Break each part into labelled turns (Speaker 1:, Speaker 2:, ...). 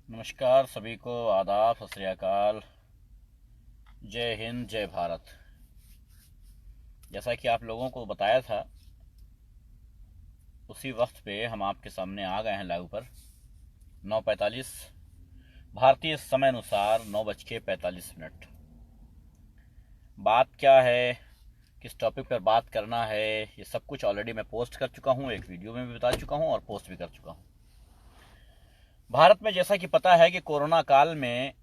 Speaker 1: नमस्कार सभी को, आदाब, सत श्री अकाल, जय हिंद, जय भारत। जैसा कि आप लोगों को बताया था, उसी वक्त पे हम आपके सामने आ गए हैं लाइव पर। 9:45 भारतीय समय अनुसार, 9:45। बात क्या है, किस टॉपिक पर बात करना है, ये सब कुछ ऑलरेडी मैं पोस्ट कर चुका हूँ, एक वीडियो में भी बता चुका हूँ और पोस्ट भी कर चुका हूँ। भारत में जैसा कि पता है कि कोरोना काल में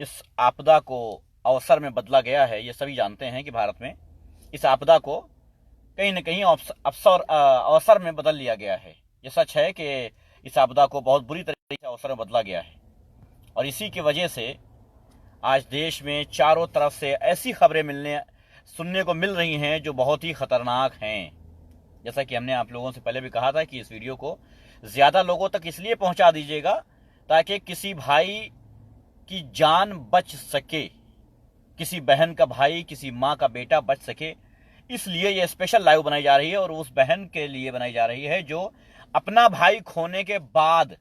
Speaker 1: इस आपदा को अवसर में बदला गया है। ये सभी जानते हैं कि भारत में इस आपदा को कहीं न कहीं अवसर में बदल लिया गया है। ये सच है कि इस आपदा को बहुत बुरी तरीके से अवसर में बदला गया है, और इसी की वजह से आज देश में चारों तरफ से ऐसी खबरें सुनने को मिल रही हैं जो बहुत ही खतरनाक हैं। जैसा कि हमने आप लोगों से पहले भी कहा था कि इस वीडियो को ज़्यादा लोगों तक इसलिए पहुंचा दीजिएगा ताकि किसी भाई की जान बच सके, किसी बहन का भाई, किसी माँ का बेटा बच सके। इसलिए ये स्पेशल लाइव बनाई जा रही है, और उस बहन के लिए बनाई जा रही है जो अपना भाई खोने के बाद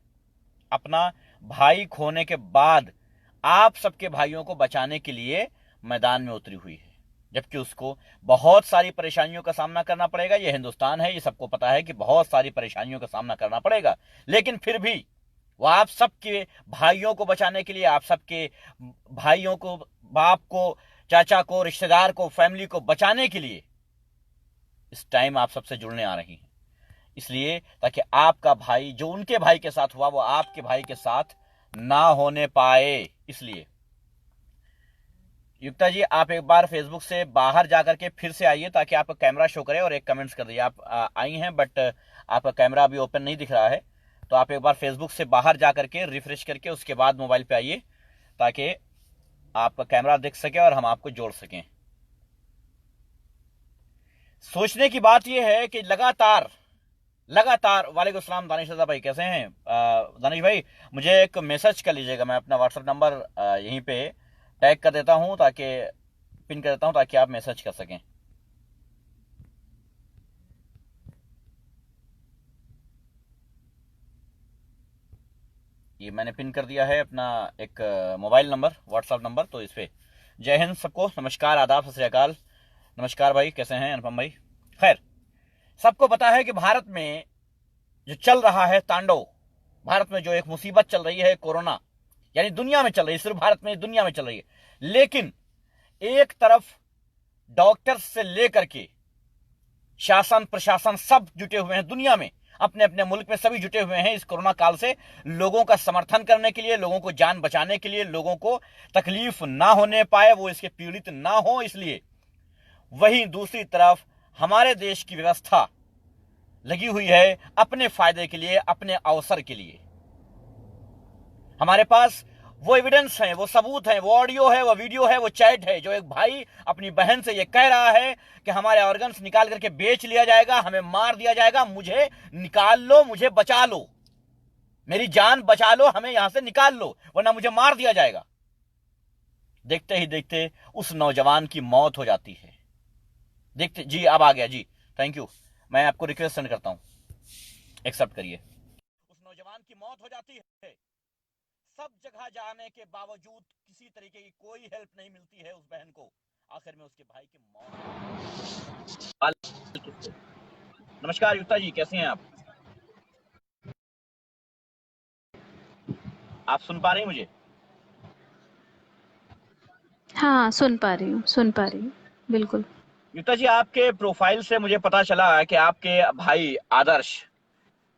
Speaker 1: आप सबके भाइयों को बचाने के लिए मैदान में उतरी हुई है। जबकि उसको बहुत सारी परेशानियों का सामना करना पड़ेगा। ये हिंदुस्तान है, ये सबको पता है कि बहुत सारी परेशानियों का सामना करना पड़ेगा, लेकिन फिर भी वो आप सबके भाइयों को बचाने के लिए, आप सबके भाइयों को, बाप को, चाचा को, रिश्तेदार को, फैमिली को बचाने के लिए इस टाइम आप सबसे जुड़ने आ रही हैं। इसलिए ताकि आपका भाई जो उनके भाई के साथ हुआ वो आपके भाई के साथ ना होने पाए। इसलिए युक्ता जी, आप एक बार फेसबुक से बाहर जाकर के फिर से आइए ताकि आपका कैमरा शो करे, और एक कमेंट्स कर दीजिए। आप आई हैं बट आपका कैमरा अभी ओपन नहीं दिख रहा है, तो आप एक बार फेसबुक से बाहर जाकर के रिफ्रेश करके उसके बाद मोबाइल पे आइए ताकि आपका कैमरा दिख सके और हम आपको जोड़ सकें। सोचने की बात यह है कि लगातार वालेकुम सलाम दानिश रजा भाई, कैसे हैं? दानिश भाई, मुझे एक मैसेज कर लीजिएगा, मैं अपना व्हाट्सएप नंबर यहीं पे टैग कर देता हूं, ताकि पिन कर देता हूं ताकि आप मैसेज कर सकें। ये मैंने पिन कर दिया है अपना एक मोबाइल नंबर, व्हाट्सएप नंबर। तो इस पे जय हिंद सबको, नमस्कार, आदाब, सत श्री अकाल। नमस्कार भाई, कैसे हैं अनुपम भाई? खैर, सबको पता है कि भारत में जो चल रहा है तांडव, भारत में जो एक मुसीबत चल रही है कोरोना, यानी दुनिया में चल रही है, सिर्फ भारत में, दुनिया में चल रही है। लेकिन एक तरफ डॉक्टर्स से लेकर के शासन प्रशासन सब जुटे हुए हैं दुनिया में, अपने अपने मुल्क में सभी जुटे हुए हैं इस कोरोना काल से लोगों का समर्थन करने के लिए, लोगों को जान बचाने के लिए, लोगों को तकलीफ ना होने पाए, वो इसके पीड़ित ना हो इसलिए। वहीं दूसरी तरफ हमारे देश की व्यवस्था लगी हुई है अपने फायदे के लिए, अपने अवसर के लिए। हमारे पास वो एविडेंस है, वो सबूत है, वो ऑडियो है, वो वीडियो है, वो चैट है, जो एक भाई अपनी बहन से ये कह रहा है कि हमारे ऑर्गन्स निकाल करके बेच लिया जाएगा, हमें मार दिया जाएगा, मुझे निकाल लो, मुझे बचा लो, मेरी जान बचा लो, हमें यहां से निकाल लो, वरना मुझे मार दिया जाएगा। देखते ही देखते उस नौजवान की मौत हो जाती है। देखते जी, अब आ गया जी, थैंक यू। मैं आपको रिक्वेस्ट सेंड करता हूं, एक्सेप्ट करिए। उस नौजवान की मौत हो जाती है। सब जगह जाने के बावजूद किसी तरीके की कोई हेल्प नहीं मिलती है उस बहन को। आखिर में उसके भाई की मौत। नमस्कार युक्ता जी, कैसे हैं आप सुन पा रही हैं मुझे?
Speaker 2: हाँ, सुन पा रही हूँ, बिल्कुल।
Speaker 1: युक्ता जी, आपके प्रोफाइल से मुझे पता चला है कि आपके भाई आदर्श,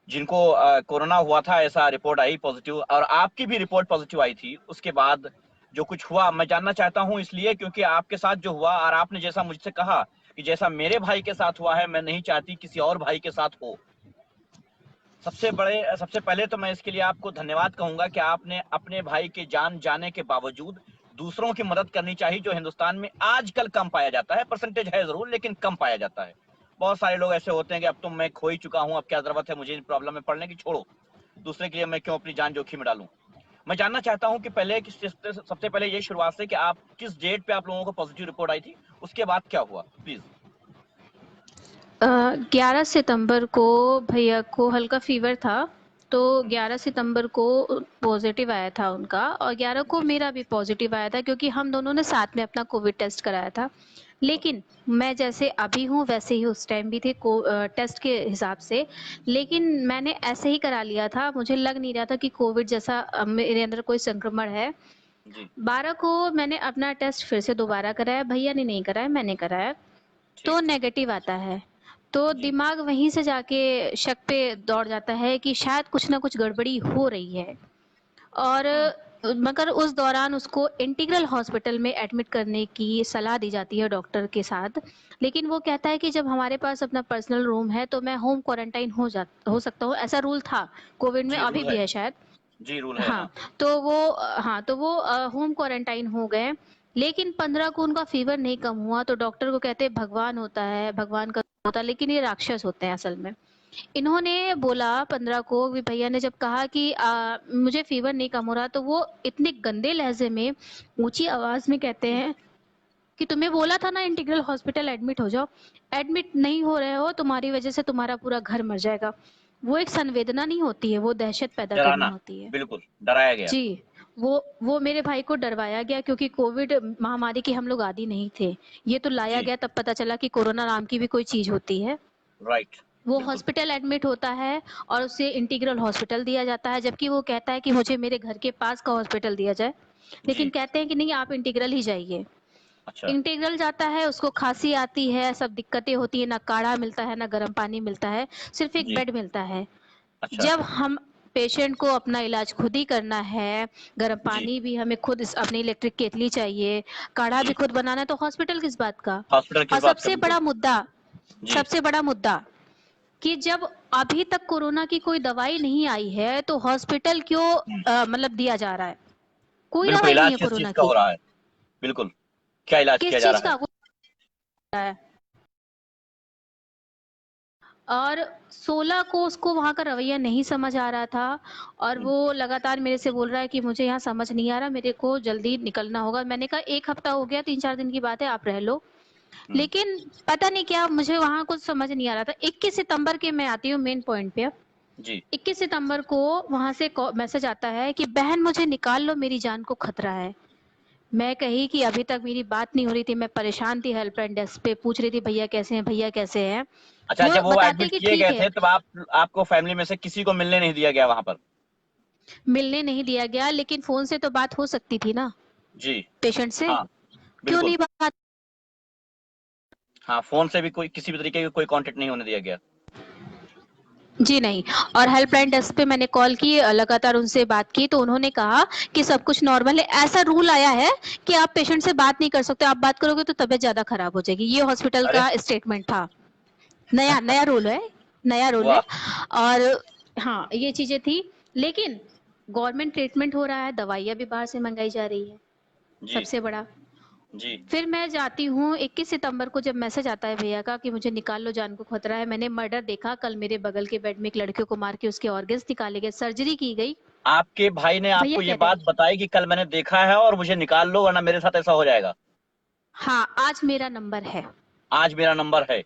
Speaker 1: जिनको कोरोना हुआ था, ऐसा रिपोर्ट आई पॉजिटिव, और आपकी भी रिपोर्ट पॉजिटिव आई थी। उसके बाद जो कुछ हुआ मैं जानना चाहता हूं, इसलिए क्योंकि आपके साथ जो हुआ, और आपने जैसा मुझसे कहा कि जैसा मेरे भाई के साथ हुआ है, मैं नहीं चाहती किसी और भाई के साथ हो। सबसे पहले तो मैं इसके लिए आपको धन्यवाद कहूंगा कि आपने अपने भाई के जान जाने के बावजूद दूसरों की मदद करनी चाहिए, जो हिंदुस्तान में आजकल कम पाया जाता है। परसेंटेज है जरूर, लेकिन कम पाया जाता है। बहुत सारे लोग ऐसे होते हैं कि अब तो मैं खो ही चुका हूं, अब क्या जरूरत है मुझे इन प्रॉब्लम में पड़ने की, छोड़ो, दूसरे के लिए मैं क्यों अपनी जान जोखिम में डालूं। मैं जानना चाहता हूं कि सबसे पहले ये शुरुआत से कि आप किस डेट पे आप लोगों को पॉजिटिव रिपोर्ट आई थी, उसके बाद क्या हुआ, प्लीज।
Speaker 2: 11 सितंबर को भैया को हल्का फीवर था, तो 11 सितंबर को पॉजिटिव आया था उनका, और 11 को
Speaker 1: जी।
Speaker 2: मेरा भी पॉजिटिव आया था, क्योंकि हम दोनों ने साथ में अपना कोविड टेस्ट कराया था।
Speaker 1: ओके।
Speaker 2: लेकिन मैं जैसे अभी हूँ वैसे ही उस टाइम भी थे टेस्ट के हिसाब से। लेकिन मैंने ऐसे ही करा लिया था, मुझे लग नहीं रहा था कि कोविड जैसा मेरे अंदर कोई संक्रमण है।
Speaker 1: जी।
Speaker 2: 12 को मैंने अपना टेस्ट फिर से दोबारा कराया, भैया ने नहीं कराया, मैंने कराया, तो
Speaker 1: ठीक।
Speaker 2: नेगेटिव आता है। तो
Speaker 1: जी।
Speaker 2: दिमाग वहीं से जाके शक पे दौड़ जाता है कि शायद कुछ ना कुछ गड़बड़ी हो रही है। और
Speaker 1: हम्म।
Speaker 2: मगर उस दौरान उसको इंटीग्रल हॉस्पिटल में एडमिट करने की सलाह दी जाती है डॉक्टर के साथ। लेकिन वो कहता है कि जब हमारे पास अपना पर्सनल रूम है तो मैं होम क्वारंटाइन हो सकता हूँ, ऐसा रूल था कोविड में,
Speaker 1: जी,
Speaker 2: अभी
Speaker 1: रूल
Speaker 2: भी
Speaker 1: है।
Speaker 2: है शायद।
Speaker 1: जी, रूल है,
Speaker 2: हाँ,
Speaker 1: हाँ।
Speaker 2: तो वो होम क्वारंटाइन हो गए। लेकिन 15 को उनका फीवर नहीं कम हुआ, तो डॉक्टर को कहते हैं भगवान होता है, भगवान का होता है, लेकिन ये राक्षस होते हैं असल में। इन्होंने बोला 15 को, भी भैया ने जब कहा कि मुझे फीवर नहीं कम हो रहा, तो वो इतने गंदे लहजे में ऊंची आवाज में कहते
Speaker 1: जी।
Speaker 2: हैं कि तुम्हें बोला था ना इंटीग्रल हॉस्पिटल एडमिट हो जाओ, एडमिट नहीं हो रहे हो, तुम्हारी वजह से तुम्हारा पूरा घर मर जाएगा। वो एक संवेदना नहीं होती है, वो दहशत पैदा करनी
Speaker 1: डराना।
Speaker 2: होती है।
Speaker 1: बिल्कुल डराया गया।
Speaker 2: जी, वो मेरे भाई को डरवाया गया, क्योंकि कोविड महामारी के हम लोग आदी नहीं थे। ये तो लाया
Speaker 1: जी।
Speaker 2: गया, तब पता चला कि कोरोना नाम की भी कोई चीज होती है।
Speaker 1: राइट।
Speaker 2: वो
Speaker 1: बिल्कुल।
Speaker 2: हॉस्पिटल एडमिट होता है और उसे इंटीग्रल हॉस्पिटल दिया जाता है, जबकि वो कहता है कि मुझे मेरे घर के पास का हॉस्पिटल दिया जाए। लेकिन
Speaker 1: जी।
Speaker 2: कहते हैं कि नहीं, आप इंटीग्रल ही जाइए।
Speaker 1: अच्छा।
Speaker 2: इंटीग्रल जाता है, उसको खांसी आती है, सब दिक्कतें होती है, ना काढ़ा मिलता है ना गर्म पानी मिलता है, सिर्फ एक
Speaker 1: जी।
Speaker 2: बेड मिलता है।
Speaker 1: अच्छा।
Speaker 2: जब हम पेशेंट को अपना इलाज खुद ही करना है, गर्म
Speaker 1: जी।
Speaker 2: पानी भी हमें खुद अपनी इलेक्ट्रिक केतली चाहिए, काढ़ा भी
Speaker 1: जी।
Speaker 2: खुद बनाना है, तो हॉस्पिटल किस बात का।
Speaker 1: हॉस्पिटल किस
Speaker 2: और
Speaker 1: बात का, बिल्कुल। जी।
Speaker 2: सबसे बड़ा मुद्दा कि जब अभी तक कोरोना की कोई दवाई नहीं आई है, तो हॉस्पिटल क्यों
Speaker 1: हम्म।
Speaker 2: मतलब दिया जा रहा है। कोई
Speaker 1: बिल्कुल,
Speaker 2: दवाई नहीं
Speaker 1: इलाज
Speaker 2: है
Speaker 1: किस चीज
Speaker 2: कोरोना
Speaker 1: का
Speaker 2: की।
Speaker 1: हो रहा है? बिल्कुल। क्या इलाज किया
Speaker 2: किस
Speaker 1: जा
Speaker 2: चीज
Speaker 1: रहा है?
Speaker 2: का है। और 16 को उसको वहाँ का रवैया नहीं समझ आ रहा था, और
Speaker 1: हम्म।
Speaker 2: वो लगातार मेरे से बोल रहा है कि मुझे यहाँ समझ नहीं आ रहा, मेरे को जल्दी निकलना होगा। मैंने कहा 1 हफ्ता हो गया, 3-4 दिन की बात है, आप रह लो।
Speaker 1: हम्म।
Speaker 2: लेकिन पता नहीं क्या, मुझे वहाँ कुछ समझ नहीं आ रहा था। 21 सितंबर के मैं आती हूँ मेन पॉइंट पे अब।
Speaker 1: जी।
Speaker 2: 21 सितंबर को वहाँ से मैसेज आता है कि बहन मुझे निकाल लो, मेरी जान को खतरा है। मैं कही कि अभी तक मेरी बात नहीं हो रही थी, मैं परेशान थी, हेल्पलाइन डेस्क पे पूछ रही थी भैया कैसे हैं, भैया कैसे हैं।
Speaker 1: अच्छा,
Speaker 2: वो
Speaker 1: जब वो
Speaker 2: बताते
Speaker 1: एडमिट
Speaker 2: कि
Speaker 1: किए
Speaker 2: ठीक
Speaker 1: गए
Speaker 2: है।
Speaker 1: थे तब आपको फैमिली में से किसी को मिलने नहीं दिया गया वहां पर?
Speaker 2: मिलने नहीं दिया गया, लेकिन फोन से तो बात हो सकती थी ना
Speaker 1: जी।
Speaker 2: पेशेंट से।
Speaker 1: हाँ।
Speaker 2: क्यों
Speaker 1: बिल्कुल।
Speaker 2: नहीं बात।
Speaker 1: हाँ, फोन से भी कोई किसी भी तरीके का कोई कांटेक्ट नहीं होने दिया गया।
Speaker 2: जी नहीं। और हेल्पलाइन डेस्क पे मैंने कॉल की, लगातार उनसे बात की, तो उन्होंने कहा कि सब कुछ नॉर्मल है। ऐसा रूल आया है कि आप पेशेंट से बात नहीं कर सकते, आप बात करोगे तो तबीयत ज्यादा खराब हो जाएगी। ये हॉस्पिटल
Speaker 1: अरे।
Speaker 2: का स्टेटमेंट था। नया नया रूल है, नया रूल है।
Speaker 1: वाह।
Speaker 2: और हाँ, ये चीजें थी। लेकिन गवर्नमेंट ट्रीटमेंट हो रहा है, दवाइयाँ भी बाहर से मंगाई जा रही है,
Speaker 1: जी।
Speaker 2: सबसे बड़ा।
Speaker 1: जी।
Speaker 2: फिर मैं जाती हूँ 21 सितंबर को, जब मैसेज आता है भैया का कि मुझे निकाल लो, जान को खतरा है। मैंने मर्डर देखा कल, मेरे बगल के बेड में एक लड़के को मार के उसके ऑर्गन्स निकाले गए, सर्जरी की गई।
Speaker 1: आपके भाई ने
Speaker 2: भैया
Speaker 1: आपको ये
Speaker 2: कह रहे
Speaker 1: बात
Speaker 2: हैं,
Speaker 1: बताई कि कल मैंने देखा है और मुझे निकाल लो वरना मेरे साथ ऐसा हो जाएगा?
Speaker 2: हाँ, आज मेरा नंबर है
Speaker 1: आज मेरा नंबर है।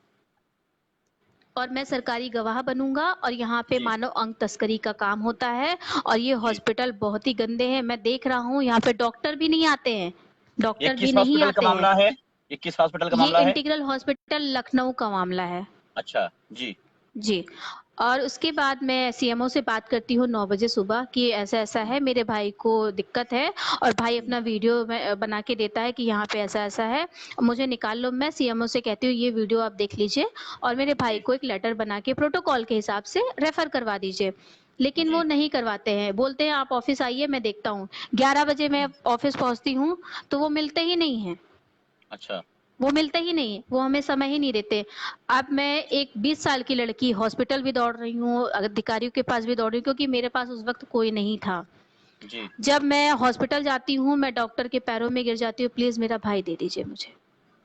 Speaker 2: और मैं सरकारी गवाह बनूंगा, और यहाँ पे
Speaker 1: जी।
Speaker 2: मानव अंग तस्करी का काम होता है। और ये
Speaker 1: जी।
Speaker 2: हॉस्पिटल बहुत ही गंदे हैं, मैं देख रहा हूँ, यहाँ पे डॉक्टर भी नहीं आते हैं,
Speaker 1: ये
Speaker 2: डॉक्टर भी
Speaker 1: किस
Speaker 2: नहीं
Speaker 1: हॉस्पिटल का
Speaker 2: आते हैं।
Speaker 1: मामला है? ये किस हॉस्पिटल का
Speaker 2: ये
Speaker 1: मामला है?
Speaker 2: इंटीग्रल हॉस्पिटल लखनऊ का मामला है।
Speaker 1: अच्छा। जी।
Speaker 2: जी। और उसके बाद मैं सीएमओ से बात करती हूँ 9 बजे सुबह कि ऐसा ऐसा है, मेरे भाई को दिक्कत है। और भाई अपना वीडियो बना के देता है कि यहाँ पे ऐसा ऐसा है, मुझे निकाल लो। मैं सीएमओ से कहती हूँ ये वीडियो आप देख लीजिए, और मेरे भाई
Speaker 1: जी।
Speaker 2: को एक लेटर बना के प्रोटोकॉल के हिसाब से रेफर करवा दीजिए। लेकिन वो
Speaker 1: जी।
Speaker 2: नहीं करवाते हैं, बोलते हैं आप ऑफिस आइए, मैं देखता हूँ। 11 बजे मैं ऑफिस पहुंचती हूँ, तो वो मिलते ही नहीं है।
Speaker 1: अच्छा।
Speaker 2: वो मिलते ही नहीं, वो हमें समय ही नहीं देते। अब मैं एक 20 साल की लड़की हॉस्पिटल भी दौड़ रही हूँ, अधिकारियों के पास भी दौड़ रही हूँ, क्योंकि मेरे पास उस वक्त कोई नहीं था।
Speaker 1: जी।
Speaker 2: जब मैं हॉस्पिटल जाती हूँ, मैं डॉक्टर के पैरों में गिर जाती हूँ, प्लीज मेरा भाई दे दीजिए मुझे,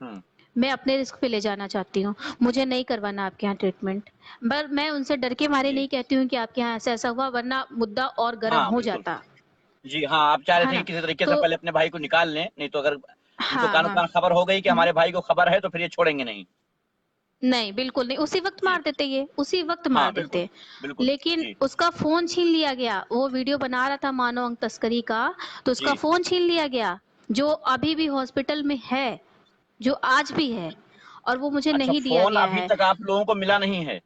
Speaker 1: हम्म।
Speaker 2: मैं अपने रिस्क पे ले जाना चाहती हूँ, मुझे नहीं करवाना आपके यहाँ ट्रीटमेंट। पर मैं उनसे डर के मारे
Speaker 1: जी।
Speaker 2: नहीं कहती हूँ कि आपके यहाँ ऐसा ऐसा हुआ, वरना मुद्दा और गर्म
Speaker 1: हाँ,
Speaker 2: हो
Speaker 1: बिल्कुल।
Speaker 2: जाता।
Speaker 1: जी, हाँ, आप चाह रहे
Speaker 2: है
Speaker 1: थे कि
Speaker 2: ना।
Speaker 1: किसी तरीके से
Speaker 2: तो
Speaker 1: पहले अपने भाई को निकाल लें, नहीं तो अगर इनको
Speaker 2: हाँ
Speaker 1: कानो
Speaker 2: हाँ।
Speaker 1: कान खबर हो गई कि
Speaker 2: हम्म।
Speaker 1: हमारे भाई को खबर है तो फिर ये छोड़ेंगे नहीं।
Speaker 2: नहीं, बिल्कुल नहीं, उसी वक्त
Speaker 1: जी।
Speaker 2: मार देते, ये उसी वक्त
Speaker 1: हाँ,
Speaker 2: मार
Speaker 1: बिल्कुल,
Speaker 2: देते।
Speaker 1: बिल्कुल।
Speaker 2: लेकिन
Speaker 1: जी,
Speaker 2: उसका फोन छीन लिया गया, वो वीडियो बना रहा था मानव अंग तस्करी का, तो उसका
Speaker 1: जी।
Speaker 2: फोन छीन लिया गया, जो अभी भी हॉस्पिटल में है, जो आज भी है, और वो मुझे
Speaker 1: अच्छा,
Speaker 2: नहीं दिया
Speaker 1: फ़ोन
Speaker 2: गया
Speaker 1: अभी
Speaker 2: है।
Speaker 1: तक आप लोगों को मिला नहीं है?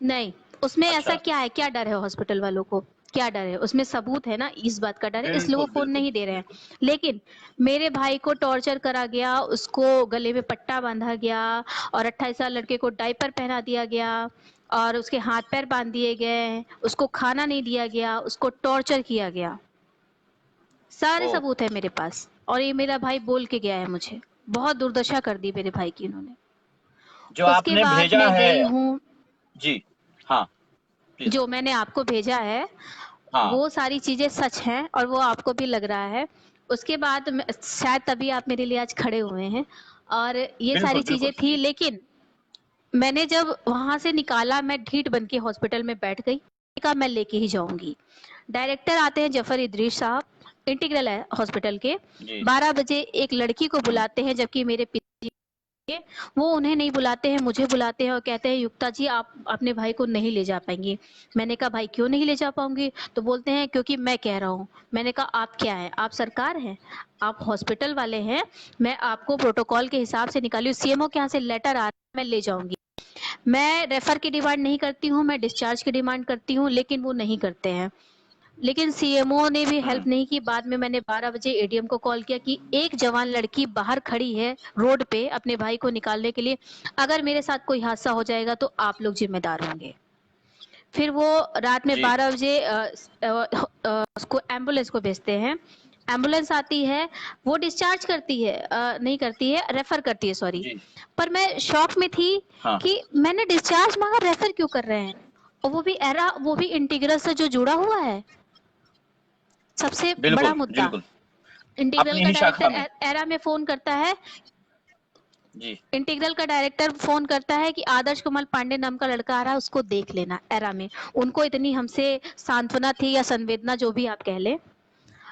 Speaker 2: नहीं, उसमें ऐसा
Speaker 1: अच्छा,
Speaker 2: क्या है, क्या डर है हॉस्पिटल वालों को, क्या डर है, उसमें सबूत है ना, इस बात का डर है, इसलिए वो
Speaker 1: बिल्कुल,
Speaker 2: फोन
Speaker 1: बिल्कुल,
Speaker 2: नहीं दे रहे हैं।
Speaker 1: बिल्कुल।
Speaker 2: लेकिन मेरे भाई को टॉर्चर करा गया, उसको गले में पट्टा बांधा गया, और 28 साल लड़के को डायपर पहना दिया गया, और उसके हाथ पैर बांध दिए गए, उसको खाना नहीं दिया गया, उसको टॉर्चर किया गया। सारे
Speaker 1: ओह!
Speaker 2: सबूत है मेरे पास, और ये मेरा भाई बोल के गया है मुझे। बहुत दुर्दशा कर दी मेरे भाई की इन्होंने।
Speaker 1: जो
Speaker 2: उसके
Speaker 1: आपने
Speaker 2: बाद
Speaker 1: भेजा
Speaker 2: मैं
Speaker 1: है।
Speaker 2: गई हूँ,
Speaker 1: जी, हाँ, प्लीज़।
Speaker 2: जो मैंने आपको भेजा है
Speaker 1: हाँ,
Speaker 2: वो सारी चीजें सच हैं, और वो आपको भी लग रहा है। उसके बाद शायद तभी आप मेरे लिए आज खड़े हुए हैं, और ये सारी
Speaker 1: बिल्कुल,
Speaker 2: चीजें
Speaker 1: बिल्कुल।
Speaker 2: थी।
Speaker 1: जी,
Speaker 2: लेकिन मैंने जब वहां से निकाला, मैं ढीठ बन के हॉस्पिटल में बैठ गई, कहा मैं लेके ही जाऊंगी। डायरेक्टर आते हैं जफर इदरीस साहब, इंटीग्रल है हॉस्पिटल के।
Speaker 1: जी।
Speaker 2: 12 बजे एक लड़की को
Speaker 1: हुँ,
Speaker 2: बुलाते हैं, जबकि मेरे पिताजी, वो उन्हें नहीं बुलाते हैं, मुझे बुलाते हैं और कहते हैं युक्ता जी आप अपने भाई को नहीं ले जा पाएंगी। मैंने कहा भाई क्यों नहीं ले जा पाऊंगी, तो बोलते हैं क्योंकि मैं कह रहा हूँ। मैंने कहा आप क्या है, आप सरकार हैं, आप हॉस्पिटल वाले हैं, मैं आपको प्रोटोकॉल के हिसाब से निकाली हूँ, सीएमओ के यहाँ से लेटर आ रहा है, मैं ले जाऊंगी। मैं रेफर की डिमांड नहीं करती हूँ, मैं डिस्चार्ज की डिमांड करती हूँ, लेकिन वो नहीं करते हैं। लेकिन सीएमओ ने भी हेल्प
Speaker 1: हुँ।
Speaker 2: नहीं की। बाद में मैंने 12 बजे एडीएम को कॉल किया कि एक जवान लड़की बाहर खड़ी है रोड पे अपने भाई को निकालने के लिए, अगर मेरे साथ कोई हादसा हो जाएगा तो आप लोग जिम्मेदार होंगे। फिर वो रात में
Speaker 1: जी,
Speaker 2: 12 बजे उसको एम्बुलेंस को भेजते हैं। एम्बुलेंस आती है, वो डिस्चार्ज करती है, नहीं करती है, रेफर करती है, सॉरी।
Speaker 1: जी।
Speaker 2: पर मैं शॉक में थी
Speaker 1: हाँ,
Speaker 2: कि मैंने डिस्चार्ज मांगा, रेफर क्यों कर रहे हैं, और वो भी एरा, वो भी इंटीग्रल से जो जुड़ा हुआ है। सबसे बड़ा
Speaker 1: बिल्कुल,
Speaker 2: मुद्दा,
Speaker 1: बिल्कुल।
Speaker 2: इंटीग्रल
Speaker 1: अपनी
Speaker 2: का
Speaker 1: ही शाखा
Speaker 2: डायरेक्टर
Speaker 1: में।
Speaker 2: एरा में फोन करता है,
Speaker 1: जी,
Speaker 2: इंटीग्रल का डायरेक्टर फोन करता है कि आदर्श कमल पांडे नाम का लड़का आ रहा है, उसको देख लेना एरा में। उनको इतनी हमसे सांत्वना थी या संवेदना, जो भी आप कह ले,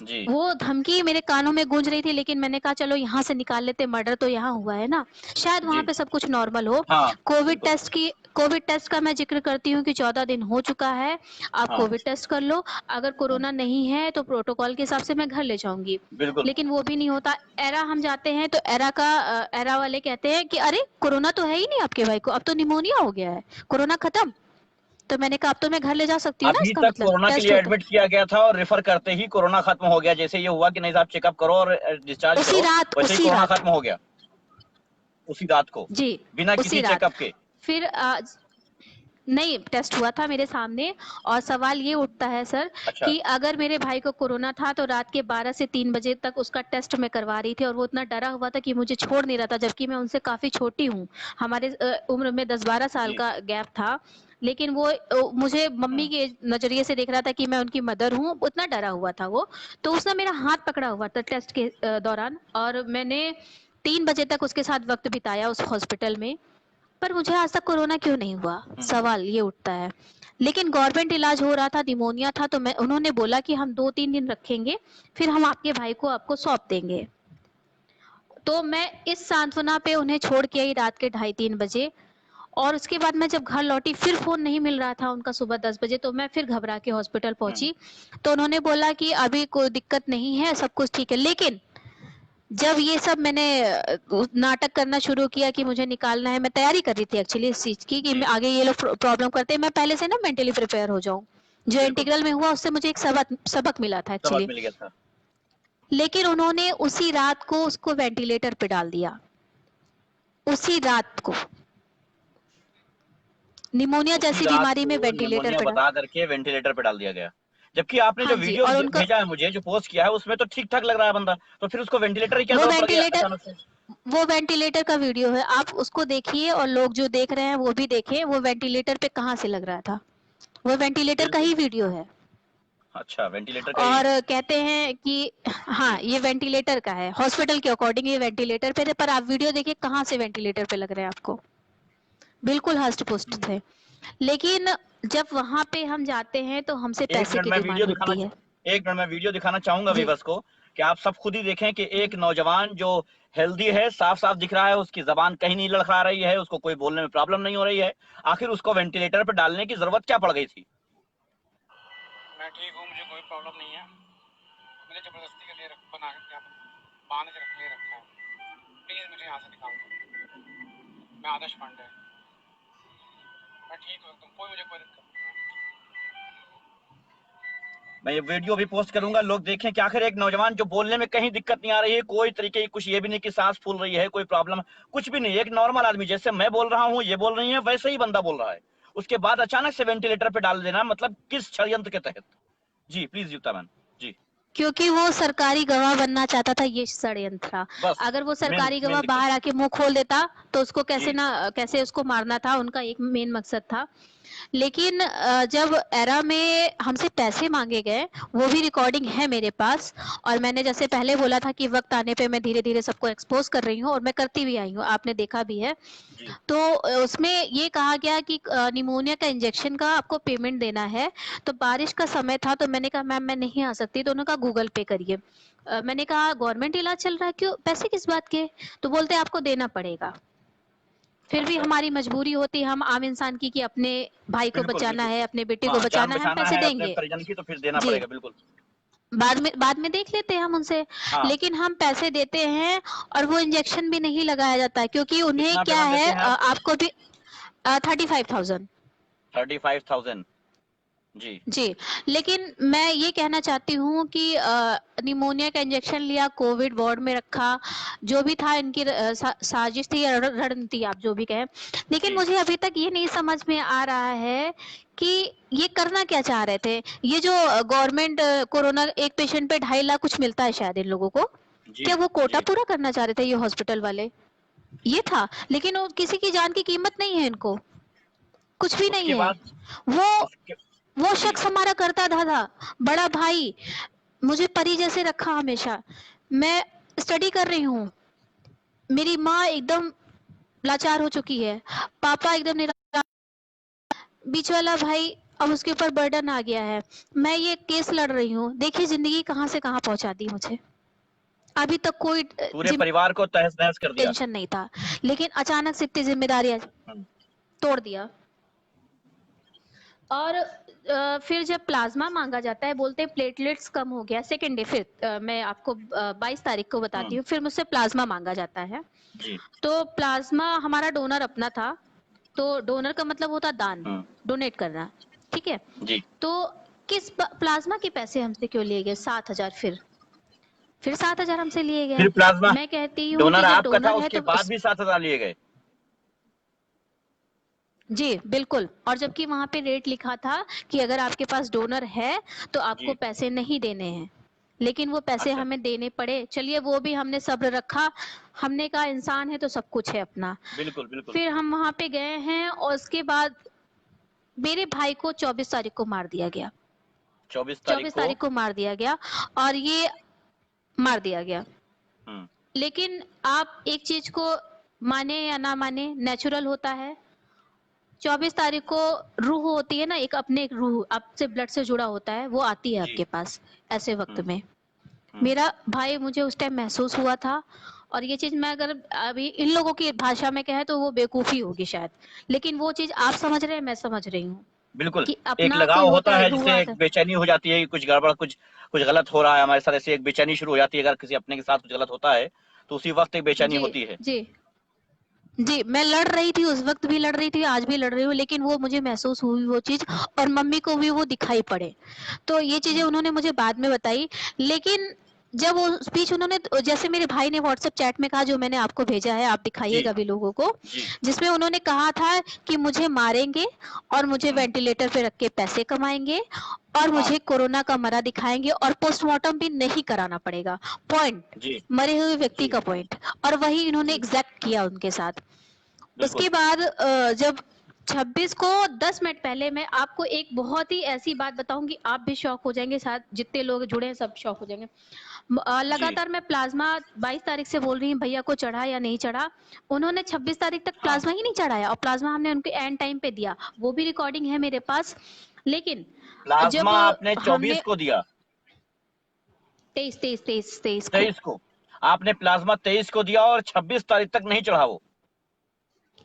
Speaker 1: जी।
Speaker 2: वो धमकी मेरे कानों में गूंज रही थी, लेकिन मैंने कहा चलो यहाँ से निकाल लेते, मर्डर तो यहाँ हुआ है ना, शायद वहां
Speaker 1: जी।
Speaker 2: पे सब कुछ नॉर्मल हो।
Speaker 1: हाँ,
Speaker 2: कोविड
Speaker 1: बिल्कुल।
Speaker 2: टेस्ट की, कोविड टेस्ट का मैं जिक्र करती हूँ कि 14 दिन हो चुका है, आप
Speaker 1: हाँ,
Speaker 2: कोविड टेस्ट कर लो, अगर
Speaker 1: हुँ,
Speaker 2: कोरोना नहीं है तो प्रोटोकॉल के हिसाब से मैं घर ले जाऊंगी।
Speaker 1: बिल्कुल।
Speaker 2: लेकिन वो भी नहीं होता। एरा हम जाते हैं तो एरा वाले कहते हैं कि अरे कोरोना तो है ही नहीं आपके भाई को, अब तो निमोनिया हो गया है, कोरोना खत्म। तो मैंने कहा अब तो मैं घर ले जा सकती हूँ ना,
Speaker 1: अभी
Speaker 2: इसका
Speaker 1: तक
Speaker 2: मतलब
Speaker 1: कोरोना के
Speaker 2: टेस्ट
Speaker 1: लिए
Speaker 2: होता है।
Speaker 1: एडमिट किया गया था और रेफर करते ही कोरोना खत्म हो गया। जैसे ये हुआ कि नहीं साहब चेकअप करो और डिस्चार्ज
Speaker 2: उसी
Speaker 1: करो,
Speaker 2: रात,
Speaker 1: वैसे ही
Speaker 2: उसी
Speaker 1: कोरोना
Speaker 2: रात,
Speaker 1: खत्म हो गया, उसी रात को,
Speaker 2: जी,
Speaker 1: बिना
Speaker 2: उसी
Speaker 1: किसी
Speaker 2: रात।
Speaker 1: चेकअप के।
Speaker 2: फिर नहीं, टेस्ट हुआ था मेरे सामने। और सवाल ये उठता है सर
Speaker 1: अच्छा,
Speaker 2: कि अगर मेरे भाई को कोरोना था तो रात के 12 से 3 बजे तक उसका टेस्ट मैं करवा रही थी, और वो इतना डरा हुआ था कि मुझे छोड़ नहीं रहा था, जबकि मैं उनसे काफी छोटी हूँ, हमारे उम्र में 10-12 साल
Speaker 1: जी,
Speaker 2: का गैप था। लेकिन वो मुझे मम्मी
Speaker 1: हुँ,
Speaker 2: के नजरिए से देख रहा था कि मैं उनकी मदर हूँ, उतना डरा हुआ था वो। तो उसने मेरा हाथ पकड़ा हुआ था टेस्ट के दौरान, और मैंने 3 बजे तक उसके साथ वक्त बिताया उस हॉस्पिटल में। पर मुझे आज तक कोरोना क्यों नहीं हुआ,
Speaker 1: हुँ,
Speaker 2: सवाल ये उठता है। लेकिन गवर्नमेंट इलाज हो रहा था, निमोनिया था, तो मैं, उन्होंने बोला कि हम 2-3 दिन रखेंगे, फिर हम आपके भाई को आपको सौंप देंगे। तो मैं इस सांत्वना पे उन्हें छोड़ के आई रात के 2:30-3 बजे। और उसके बाद मैं जब घर लौटी, फिर फोन नहीं मिल रहा था उनका सुबह 10 बजे, तो मैं फिर घबरा के हॉस्पिटल
Speaker 1: हुँ,
Speaker 2: पहुंची। तो उन्होंने बोला कि अभी कोई दिक्कत नहीं है, सब कुछ ठीक है। लेकिन जब ये सब मैंने नाटक करना शुरू किया कि मुझे निकालना है, मैं तैयारी कर रही थी एक्चुअली इस चीज की कि
Speaker 1: जी,
Speaker 2: मैं आगे ये लोग प्रॉब्लम करते हैं, मैं पहले से ना मेंटली प्रिपेयर हो जाऊं। जो
Speaker 1: बिल्कुल,
Speaker 2: इंटीग्रल में हुआ उससे मुझे एक सबक सबक मिला था
Speaker 1: सबक
Speaker 2: एक्चुअली।
Speaker 1: मिल गया था।
Speaker 2: लेकिन उन्होंने उसी रात को उसको वेंटिलेटर पे डाल दिया, उसी रात को, निमोनिया
Speaker 1: उसी
Speaker 2: जैसी
Speaker 1: रात
Speaker 2: बीमारी में
Speaker 1: को
Speaker 2: वेंटिलेटर
Speaker 1: निमोनिया
Speaker 2: पे डाल।
Speaker 1: बता करके वेंटिलेटर पे डाल दिया गया। जबकि आपने
Speaker 2: हाँ
Speaker 1: जो
Speaker 2: जी,
Speaker 1: वीडियो
Speaker 2: और उनका
Speaker 1: भेजा है मुझे, जो पोस्ट किया है, उसमें तो ठीक-ठाक लग रहा है बंदा। तो फिर उसको वेंटिलेटर की क्या
Speaker 2: वो
Speaker 1: ज़रूरत पड़ गई
Speaker 2: वेंटिलेटर
Speaker 1: अचानक से?
Speaker 2: वो वेंटिलेटर का वीडियो है, आप उसको देखिए, और लोग जो देख रहे हैं वो भी देखें, वो वेंटिलेटर पे कहाँ से लग रहा था, वो वेंटिलेटर का
Speaker 1: बिल्कुल।
Speaker 2: ही वीडियो है।
Speaker 1: अच्छा, वेंटिलेटर का ही
Speaker 2: और
Speaker 1: है।
Speaker 2: कहते हैं कि हाँ
Speaker 1: जी,
Speaker 2: ये वेंटिलेटर का है, हॉस्पिटल के अकॉर्डिंग ये वेंटिलेटर पे थे, पर आप वीडियो देखिए कहाँ से वेंटिलेटर पे लग रहे हैं आपको, बिल्कुल हष्ट पुष्ट
Speaker 1: हुँ।
Speaker 2: थे। लेकिन जब वहां पे हम जाते हैं तो हमसे
Speaker 1: एक
Speaker 2: पैसे
Speaker 1: मिनट
Speaker 2: की
Speaker 1: मैं वीडियो
Speaker 2: डिमांड
Speaker 1: दिखाना
Speaker 2: होती है।
Speaker 1: एक मिनट मैं वीडियो दिखाना चाहूँगा
Speaker 2: जी,
Speaker 1: व्यूअर्स को। कि आप सब खुद ही देखें कि एक नौजवान जो हेल्दी है, साफ साफ दिख रहा है, उसकी जबान कहीं नहीं लड़खड़ा रही है, उसको कोई बोलने में प्रॉब्लम नहीं हो रही है, आखिर उसको वेंटिलेटर पर डालने की जरूरत क्या पड़ गई थी?
Speaker 3: मैं ठीक हूँ, मुझे कोई प्रॉब्लम नहीं है। मुझे जबरदस्ती के लिए बना के बांध के रख रखा है। प्लीज मुझे यहाँ से निकाल दो। मैं आदर्श पांडे, मैं ठीक हूँ एकदम, कोई मुझे कोई दिक्कत नहीं है।
Speaker 1: मैं ये वीडियो भी पोस्ट करूंगा, लोग देखें कि आखिर एक नौजवान जो बोलने में कहीं दिक्कत नहीं आ रही है, कोई तरीके की, कुछ ये भी नहीं कि सांस फूल रही है, कोई प्रॉब्लम कुछ भी नहीं, एक नॉर्मल आदमी जैसे मैं बोल रहा हूँ, ये बोल रही है, वैसे ही बंदा बोल रहा है, उसके बाद अचानक से वेंटिलेटर पे डाल देना, मतलब किस षड्यंत्र के तहत? जी प्लीज युक्ता मैम जी।
Speaker 2: क्योंकि वो सरकारी गवाह बनना चाहता था, ये षड्यंत्र था।
Speaker 1: बस
Speaker 2: अगर वो
Speaker 1: मेन
Speaker 2: सरकारी
Speaker 1: मेन
Speaker 2: गवाह
Speaker 1: दिक्कत
Speaker 2: बाहर आके मुंह खोल देता तो उसको
Speaker 1: जी
Speaker 2: कैसे उसको मारना था, उनका एक मेन मकसद था। लेकिन जब एरा में हमसे पैसे मांगे गए, वो भी रिकॉर्डिंग है मेरे पास, और मैंने जैसे पहले बोला था कि वक्त आने पे मैं धीरे धीरे सबको एक्सपोज कर रही हूँ, और मैं करती भी आई हूँ, आपने देखा भी है।
Speaker 1: जी
Speaker 2: तो उसमें ये कहा गया कि निमोनिया का इंजेक्शन का आपको पेमेंट देना है। तो बारिश का समय था, तो मैंने कहा मैम मैं नहीं आ सकती, तो उन्होंने कहा गूगल पे करिए। मैंने कहा गवर्नमेंट इलाज चल रहा है, क्यों पैसे किस बात के? तो बोलते आपको देना पड़ेगा। फिर भी
Speaker 1: अच्छा
Speaker 2: हमारी मजबूरी होती, हम आम इंसान की कि अपने भाई को
Speaker 1: बिल्कुल
Speaker 2: बचाना
Speaker 1: बिल्कुल,
Speaker 2: है, अपने बेटे को
Speaker 1: हाँ जान
Speaker 2: बचाना है, हम
Speaker 1: बचाना
Speaker 2: पैसे
Speaker 1: है अपने
Speaker 2: देंगे।
Speaker 1: परिजन की तो फिर देना
Speaker 2: जी,
Speaker 1: पड़ेगा बिल्कुल।
Speaker 2: बाद में देख लेते हैं हम उनसे।
Speaker 1: हाँ
Speaker 2: लेकिन हम पैसे देते हैं और वो इंजेक्शन भी नहीं लगाया जाता है, क्योंकि उन्हें
Speaker 1: कितना
Speaker 2: क्या
Speaker 1: पेमेंट देते
Speaker 2: है,
Speaker 1: हैं आप?
Speaker 2: आपको भी 35,000।
Speaker 1: 35,000 जी
Speaker 2: जी, लेकिन मैं ये कहना चाहती हूँ कि निमोनिया का इंजेक्शन लिया, कोविड वार्ड में रखा, जो भी था इनकी साजिश थी या रणनीति, आप जो भी कहें। लेकिन
Speaker 1: जी
Speaker 2: मुझे अभी तक ये नहीं समझ में आ रहा है कि ये करना क्या चाह रहे थे। ये जो गवर्नमेंट कोरोना एक पेशेंट पे 2.5 लाख कुछ मिलता है शायद इन लोगों को,
Speaker 1: जी
Speaker 2: क्या वो कोटा
Speaker 1: जी
Speaker 2: पूरा करना चाह रहे थे ये हॉस्पिटल वाले? ये था, लेकिन वो किसी की जान की कीमत नहीं है इनको, कुछ भी नहीं
Speaker 1: उसके
Speaker 2: है।
Speaker 1: बाद
Speaker 2: वो
Speaker 1: उसके
Speaker 2: वो
Speaker 1: जी
Speaker 2: शख्स हमारा करता था बड़ा भाई, मुझे परी जैसे रखा हमेशा। मैं स्टडी कर रही हूँ, मेरी माँ एकदम लाचार हो चुकी है, पापा एकदम निराश, बीच वाला भाई अब उसके ऊपर बर्डन आ गया है। मैं ये केस लड़ रही हूँ, देखिए जिंदगी कहाँ से कहाँ पहुंचा दी मुझे। अभी तक कोई
Speaker 1: पूरे परिवार को तहस नहस कर दिया।
Speaker 2: टेंशन नहीं था, लेकिन अचानक से इतनी जिम्मेदारियां
Speaker 1: हम्म,
Speaker 2: तोड़ दिया। और फिर जब प्लाज्मा मांगा जाता है, बोलते हैं प्लेटलेट्स कम हो गया, सेकेंड डे, फिर मैं आपको 22 तारीख को बताती
Speaker 1: हम्म,
Speaker 2: हूँ, फिर मुझसे प्लाज्मा मांगा जाता है।
Speaker 1: जी
Speaker 2: तो प्लाज्मा हमारा डोनर अपना था, तो डोनर का मतलब होता दान,
Speaker 1: हम्म,
Speaker 2: डोनेट करना, ठीक है।
Speaker 1: जी
Speaker 2: तो प्लाज्मा के पैसे हमसे क्यों लिए गए? 7,000, फिर 7,000 हमसे लिए गए।
Speaker 1: फिर प्लाज्मा
Speaker 2: मैं कहती हूँ
Speaker 1: डोनर
Speaker 2: कि जब
Speaker 1: आपका था,
Speaker 2: डोनर है
Speaker 1: उसके
Speaker 2: तो
Speaker 1: बाद भी 7,000 लिए गए?
Speaker 2: जी बिल्कुल, और जबकि वहां पे रेट लिखा था कि अगर आपके पास डोनर है तो आपको
Speaker 1: जी
Speaker 2: पैसे नहीं देने हैं, लेकिन वो पैसे
Speaker 1: अच्छा
Speaker 2: हमें देने पड़े। चलिए वो भी हमने सब्र रखा, हमने कहा इंसान है तो सब कुछ है अपना।
Speaker 1: बिल्कुल बिल्कुल।
Speaker 2: फिर हम वहां पे गए हैं, और उसके बाद मेरे भाई को 24 तारीख को मार दिया गया।
Speaker 1: 24 तारीख
Speaker 2: 24
Speaker 1: को
Speaker 2: तारीख को मार दिया गया, और ये मार दिया गया।
Speaker 1: हम्म,
Speaker 2: लेकिन आप एक चीज को माने या ना माने, नेचुरल होता है। 24 तारीख को रूह होती है ना, एक अपने एक रूह आपसे ब्लड से जुड़ा होता है, वो आती है
Speaker 1: जी
Speaker 2: आपके पास ऐसे वक्त
Speaker 1: हम्म,
Speaker 2: में।
Speaker 1: हम्म,
Speaker 2: मेरा भाई, मुझे उस टाइम महसूस हुआ था, और ये चीज मैं अगर अभी इन लोगों की भाषा में कहे तो वो बेवकूफी होगी शायद, लेकिन वो चीज आप समझ रहे हैं, मैं समझ रही हूँ
Speaker 1: बिल्कुल।
Speaker 2: कि
Speaker 1: एक
Speaker 2: अपना कोई
Speaker 1: लगाव
Speaker 2: होता
Speaker 1: होता
Speaker 2: है,
Speaker 1: है
Speaker 2: रूह
Speaker 1: जिससे एक
Speaker 2: आता है।
Speaker 1: बेचैनी हो जाती है कि कुछ गड़बड़, कुछ कुछ गलत हो रहा है हमारे साथ, ऐसी एक बेचैनी शुरू हो जाती है, अगर किसी अपने के साथ कुछ गलत होता है तो उसी वक्त एक बेचैनी
Speaker 2: जी
Speaker 1: होती है।
Speaker 2: जी जी, मैं लड़ रही थी, उस वक्त भी लड़ रही थी, आज भी लड़ रही हूँ, लेकिन वो मुझे महसूस हुई वो चीज, और मम्मी को भी वो दिखाई पड़े। तो ये चीजें
Speaker 1: हम्म,
Speaker 2: उन्होंने मुझे बाद में बताई। लेकिन जब वो स्पीच उन्होंने, जैसे मेरे भाई ने व्हाट्सएप चैट में कहा, जो मैंने आपको भेजा है, आप
Speaker 1: जी
Speaker 2: दिखाइएगा भी लोगों को,
Speaker 1: जी
Speaker 2: जिसमें उन्होंने कहा था कि मुझे मारेंगे और मुझे
Speaker 1: हम्म,
Speaker 2: वेंटिलेटर पे रख के पैसे कमाएंगे, और
Speaker 1: हाँ
Speaker 2: मुझे कोरोना का मरा दिखाएंगे, और पोस्टमार्टम भी नहीं कराना पड़ेगा। पॉइंट,
Speaker 1: जी
Speaker 2: मरे हुए व्यक्ति
Speaker 1: जी
Speaker 2: का पॉइंट। और वही इन्होंने
Speaker 1: जी
Speaker 2: एग्जैक्ट किया उनके साथ।
Speaker 1: बिल्कुल
Speaker 2: उसके बाद जब 26 को 10 मिनट पहले, मैं आपको एक बहुत ही ऐसी बात बताऊंगी, आप भी शॉक हो जाएंगे, साथ जितने लोग जुड़े हैं सब शॉक हो जाएंगे।
Speaker 1: जी
Speaker 2: लगातार मैं प्लाज्मा 22 तारीख से बोल रही हूँ, भैया को चढ़ा या नहीं चढ़ा। उन्होंने 26 तारीख तक
Speaker 1: हाँ
Speaker 2: प्लाज्मा ही नहीं चढ़ाया, और प्लाज्मा हमने उनके एंड टाइम पे दिया, वो भी रिकॉर्डिंग है मेरे पास। लेकिन
Speaker 1: प्लाज्मा
Speaker 2: जब
Speaker 1: आपने
Speaker 2: हमने
Speaker 1: 24 को दिया?
Speaker 2: 23 को।
Speaker 1: 23 को आपने प्लाज्मा 23 को दिया और 26 तारीख तक नहीं चढ़ा वो,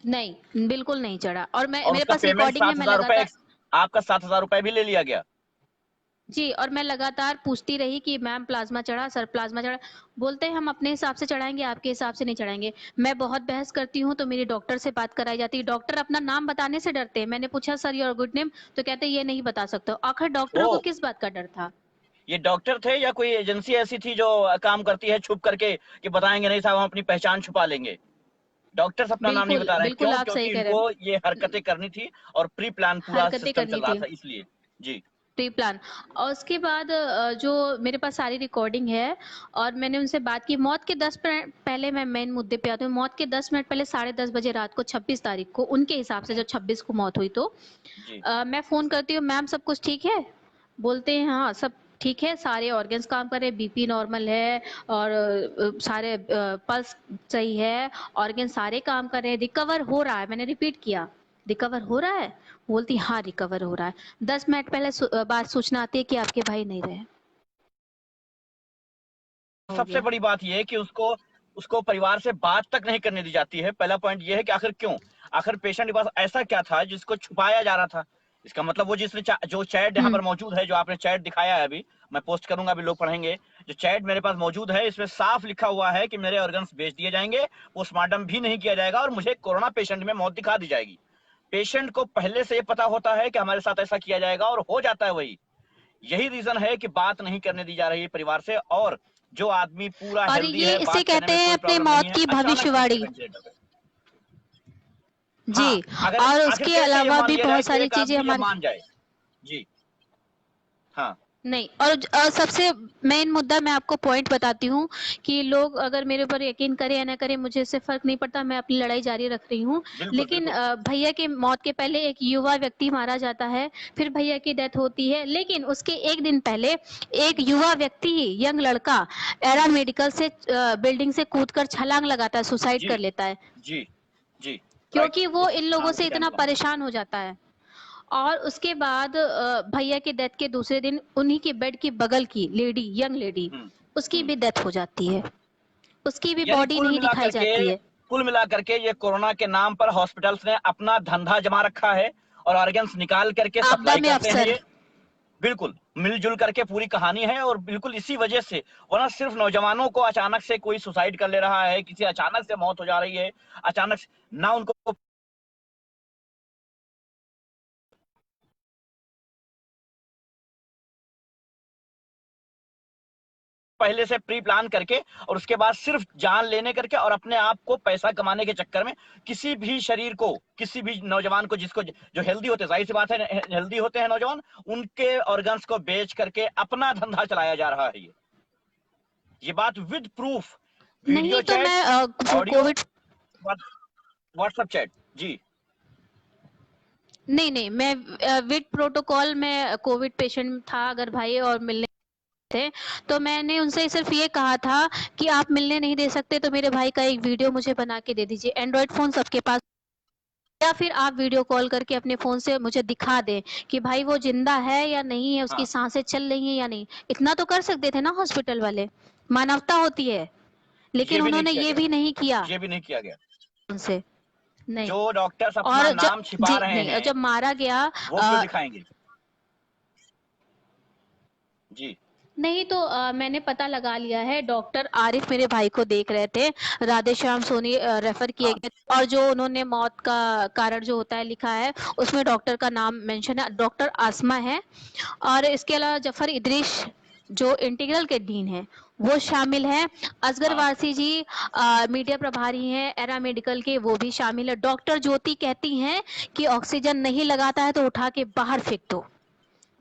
Speaker 2: नहीं बिल्कुल नहीं चढ़ा। और मैं
Speaker 1: और
Speaker 2: मेरे
Speaker 1: उसका
Speaker 2: पास
Speaker 1: पेमेंट
Speaker 2: रिकॉर्डिंग है, मैं
Speaker 1: 7,000 रुपए,
Speaker 2: लगातार
Speaker 1: आपका 7,000 रुपए भी ले लिया गया।
Speaker 2: जी, और मैं लगातार पूछती रही कि मैम प्लाज्मा चढ़ा, सर प्लाज्मा चढ़ा। बोलते हैं हम अपने हिसाब से चढ़ाएंगे, आपके हिसाब से नहीं चढ़ाएंगे। मैं बहुत बहस करती हूँ तो मेरी डॉक्टर से बात कराई जाती है। डॉक्टर अपना नाम बताने से डरते हैं। मैंने पूछा सर योर गुड नेम, तो कहते हैं ये नहीं बता सकते हो। आखिर डॉक्टरों को
Speaker 1: ओ,
Speaker 2: किस बात का डर था?
Speaker 1: ये डॉक्टर थे या कोई एजेंसी ऐसी थी जो काम करती है छुप करके कि बताएंगे नहीं साहब, हम अपनी पहचान छुपा लेंगे? डॉक्टर्स अपना नाम नहीं
Speaker 2: बिल्कुल
Speaker 1: बता रहे हैं,
Speaker 2: बिल्कुल,
Speaker 1: क्यों?
Speaker 2: आप सही
Speaker 1: क्योंकि
Speaker 2: कह रहे
Speaker 1: इनको
Speaker 2: हैं।
Speaker 1: ये हरकतें करनी थी और प्री प्लान पूरा
Speaker 2: हरकतें
Speaker 1: सिस्टम
Speaker 2: करनी
Speaker 1: चल रहा
Speaker 2: थी,
Speaker 1: था, इसलिए। जी।
Speaker 2: Pre plan. और उसके बाद जो मेरे पास सारी रिकॉर्डिंग है, और मैंने उनसे बात की मौत के 10 मिनट पहले। मैं मेन मुद्दे पे आती हूँ। मौत के 10 मिनट पहले 10:30 बजे रात को 26 तारीख को, उनके हिसाब से जो 26 को मौत हुई, तो
Speaker 1: जी।
Speaker 2: मैं फोन करती हूँ, मैम सब कुछ ठीक है? बोलते हैं हाँ सब ठीक है, सारे ऑर्गन्स काम कर रहे हैं, बीपी नॉर्मल है, और सारे पल्स सही है, ऑर्गन सारे काम कर रहे हैं, रिकवर हो रहा है। मैंने रिपीट किया, रिकवर हो रहा है? बोलती हाँ रिकवर हो रहा है। 10 मिनट पहले बाद सूचना आती है कि आपके भाई नहीं रहे। हो
Speaker 1: सबसे
Speaker 2: गया।
Speaker 1: बड़ी बात यह है कि उसको उसको परिवार से बात तक नहीं करने दी जाती है। पहला पॉइंट यह है कि आखिर क्यों, आखिर पेशेंट के पास ऐसा क्या था जिसको छुपाया जा रहा था? इसका मतलब वो जिसने जो चैट यहाँ
Speaker 2: हम्म।
Speaker 1: पर मौजूद है, जो आपने चैट दिखाया है, अभी मैं पोस्ट करूंगा, अभी लोग पढ़ेंगे। जो चैट मेरे पास मौजूद है, इसमें साफ लिखा हुआ है कि मेरे ऑर्गन्स बेच दिए जाएंगे, पोस्टमार्टम भी नहीं किया जाएगा और मुझे कोरोना पेशेंट में मौत दिखा दी जाएगी। पेशेंट को पहले से ये पता होता है कि हमारे साथ ऐसा किया जाएगा और हो जाता है वही। यही रीजन है कि बात नहीं करने दी जा रही है परिवार से। और जो आदमी पूरा
Speaker 2: और
Speaker 1: हेल्दी
Speaker 2: ये
Speaker 1: है,
Speaker 2: इसे
Speaker 1: बात करने
Speaker 2: कहते
Speaker 1: में
Speaker 2: हैं
Speaker 1: कोई
Speaker 2: अपने
Speaker 1: प्रॉब्लम नहीं
Speaker 2: मौत
Speaker 1: है,
Speaker 2: की
Speaker 1: अचानक से उसको
Speaker 2: भविष्यवाणी।
Speaker 1: वेंटिलेटर पे। हाँ,
Speaker 2: जी।
Speaker 1: अगर
Speaker 2: और
Speaker 1: आखिर
Speaker 2: उसके
Speaker 1: कैसे ये
Speaker 2: अलावा
Speaker 1: मान
Speaker 2: भी
Speaker 1: लिया जाए
Speaker 2: बहुत
Speaker 1: कि
Speaker 2: सारी
Speaker 1: एक
Speaker 2: चीजें
Speaker 1: आदमी ये
Speaker 2: हमारे
Speaker 1: मान जाए? जी। हाँ।
Speaker 2: नहीं। और सबसे मेन मुद्दा मैं आपको पॉइंट बताती हूँ कि लोग अगर मेरे ऊपर यकीन करें या ना करें, मुझे इससे फर्क नहीं पड़ता, मैं अपनी लड़ाई जारी रख रही हूँ।
Speaker 1: बिल्कुल
Speaker 2: लेकिन
Speaker 1: बिल्कुल।
Speaker 2: भैया के मौत के पहले एक युवा व्यक्ति मारा जाता है, फिर भैया की डेथ होती है, लेकिन उसके एक दिन पहले एक युवा व्यक्ति, यंग लड़का, एरा मेडिकल से बिल्डिंग से कूदकर छलांग लगाता है, सुसाइड
Speaker 1: जी
Speaker 2: कर लेता है,
Speaker 1: जी जी। राइट।
Speaker 2: क्योंकि वो इन लोगों
Speaker 1: हाँ,
Speaker 2: से
Speaker 1: उसी का
Speaker 2: इतना
Speaker 1: नाम।
Speaker 2: परेशान हो जाता है। और उसके बाद भैया की डेथ के दूसरे दिन उन्हीं के बेड की बगल की लेडी, यंग लेडी, उसकी
Speaker 1: हम्म।
Speaker 2: भी डेथ हो जाती है। उसकी भी
Speaker 1: यानी
Speaker 2: बॉडी नहीं दिखाई जाती है।
Speaker 1: कुल मिलाकर के ये कोरोना के नाम पर हॉस्पिटल्स ने अपना धंधा जमा रखा है और ऑर्गन्स निकाल करके
Speaker 2: आपदा
Speaker 1: सप्लाई
Speaker 2: में
Speaker 1: करते हैं
Speaker 2: अफसर।
Speaker 1: ये। बिल्कुल मिलजुल करके पूरी कहानी है, और बिल्कुल इसी वजह से, वरना सिर्फ नौजवानों को अचानक से कोई सुसाइड कर ले रहा है, किसी अचानक से मौत हो जा रही है, अचानक से ना उनको पहले से प्री प्लान करके, और उसके बाद सिर्फ जान लेने करके और अपने आप को पैसा कमाने के चक्कर में किसी भी शरीर को, किसी भी नौजवान को, जिसको जो हेल्दी होते, जाहिर सी बात है हेल्दी होते हैं नौजवान, उनके ऑर्गन्स को बेच करके अपना धंधा चलाया जा रहा है। ये बात विद प्रूफ, वीडियो
Speaker 2: नहीं तो
Speaker 1: चैट,
Speaker 2: मैं
Speaker 1: ऑडियो,
Speaker 2: कोविड
Speaker 1: व्हाट्सएप चैट। जी।
Speaker 2: नहीं, मैं विद प्रोटोकॉल में कोविड पेशेंट था अगर भाई और मिलने थे, तो मैंने उनसे सिर्फ ये कहा था कि आप मिलने नहीं दे सकते तो मेरे भाई का एक वीडियो मुझे बना के दे दीजिए। एंड्रॉइड फोन सबके पास, या फिर आप वीडियो कॉल करके अपने फोन से मुझे दिखा दें कि भाई वो जिंदा है या नहीं है, उसकी
Speaker 1: हाँ,
Speaker 2: सांसें चल रही हैं या नहीं। इतना तो कर सकते थे ना हॉस्पिटल वाले, मानवता होती है।
Speaker 1: ये
Speaker 2: लेकिन
Speaker 1: भी नहीं
Speaker 2: उन्होंने
Speaker 1: किया
Speaker 2: ये
Speaker 1: गया,
Speaker 2: भी नहीं किया
Speaker 1: ये भी नहीं किया गया।
Speaker 2: उनसे। नहीं।
Speaker 1: जो डॉक्टर्स अपना
Speaker 2: और जब
Speaker 1: नाम छिपा
Speaker 2: जी
Speaker 1: रहे
Speaker 2: नहीं, और
Speaker 1: हैं
Speaker 2: जब मारा गया
Speaker 1: वो क्यों दिखाएंगे? जी।
Speaker 2: नहीं तो मैंने पता लगा लिया है। डॉक्टर आरिफ मेरे भाई को देख रहे थे, राधे श्याम सोनी रेफर किए
Speaker 1: हाँ।
Speaker 2: गए, और जो उन्होंने मौत का कारण जो होता है लिखा है, उसमें डॉक्टर का नाम मेंशन है, डॉक्टर आसमा है। और इसके अलावा जफर इदरीश जो इंटीग्रल के डीन है वो शामिल है। असगर
Speaker 1: हाँ।
Speaker 2: वारसी जी मीडिया प्रभारी हैं एरा मेडिकल के, वो भी शामिल है। डॉक्टर ज्योति कहती हैं कि ऑक्सीजन नहीं लगाता है तो उठा के बाहर फेंक दो,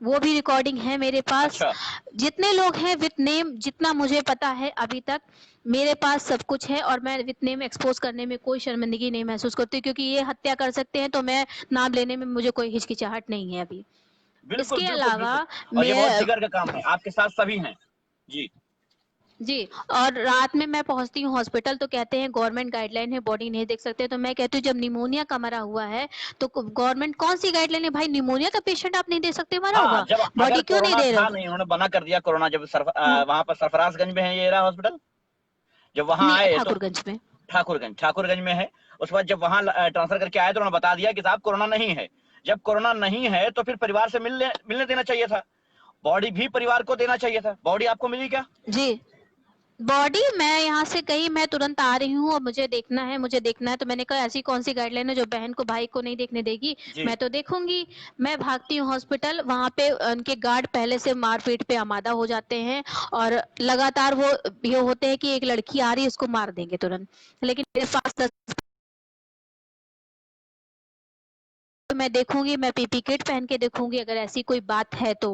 Speaker 2: वो भी रिकॉर्डिंग है मेरे पास।
Speaker 1: अच्छा।
Speaker 2: जितने लोग हैं विथ नेम, जितना मुझे पता है अभी तक मेरे पास सब कुछ है, और मैं विथ नेम एक्सपोज करने में कोई शर्मिंदगी नहीं महसूस करती, क्योंकि ये हत्या कर सकते हैं तो मैं नाम लेने में मुझे कोई हिचकिचाहट नहीं है अभी।
Speaker 1: बिल्कुल
Speaker 2: इसके
Speaker 1: बिल्कुल
Speaker 2: अलावा
Speaker 1: बिल्कुल। और ये बहुत
Speaker 2: मैं
Speaker 1: जिगर का काम है, आपके साथ सभी हैं। जी।
Speaker 2: जी। और रात में मैं पहुंचती हूँ हॉस्पिटल तो कहते हैं गवर्नमेंट गाइडलाइन है, बॉडी नहीं देख सकते। तो मैं कहती हूँ जब निमोनिया का मरा हुआ है तो गवर्नमेंट कौन सी गाइडलाइन है भाई? निमोनिया का पेशेंट आप नहीं दे सकते मरा
Speaker 1: हाँ,
Speaker 2: हुआ,
Speaker 1: जब अगर
Speaker 2: बॉडी क्यों नहीं
Speaker 1: कोरोना
Speaker 2: दे रहे
Speaker 1: था
Speaker 2: हो?
Speaker 1: नहीं, उन्होंने मना कर दिया कोरोना, जब
Speaker 2: हम्म,
Speaker 1: वहां पर सरफराजगंज में है ये रहा हॉस्पिटल, जब वहां
Speaker 2: नहीं
Speaker 1: आए तो
Speaker 2: ठाकुरगंज में।
Speaker 1: ठाकुरगंज में है। उसके बाद जब वहां ट्रांसफर करके आए तो उन्होंने बता दिया कि साहब कोरोना नहीं है। जब कोरोना नहीं है तो फिर परिवार से मिलने देना चाहिए था, बॉडी भी परिवार को देना चाहिए था। बॉडी आपको मिली क्या?
Speaker 2: जी, बॉडी मैं यहाँ से गई, मैं तुरंत आ रही हूँ और मुझे देखना है, मुझे देखना है। तो मैंने कहा ऐसी कौन सी गाइडलाइन है जो बहन को भाई को नहीं देखने देगी?
Speaker 1: जी।
Speaker 2: मैं तो देखूंगी। मैं भागती हूँ हॉस्पिटल, वहां पे उनके गार्ड पहले से मारपीट पे आमादा हो जाते हैं और लगातार वो ये होते हैं कि एक लड़की आ रही है उसको मार देंगे तुरंत। लेकिन मेरे पास तो मैं देखूंगी, मैं पीपी किट पहन के देखूंगी अगर ऐसी कोई बात है तो।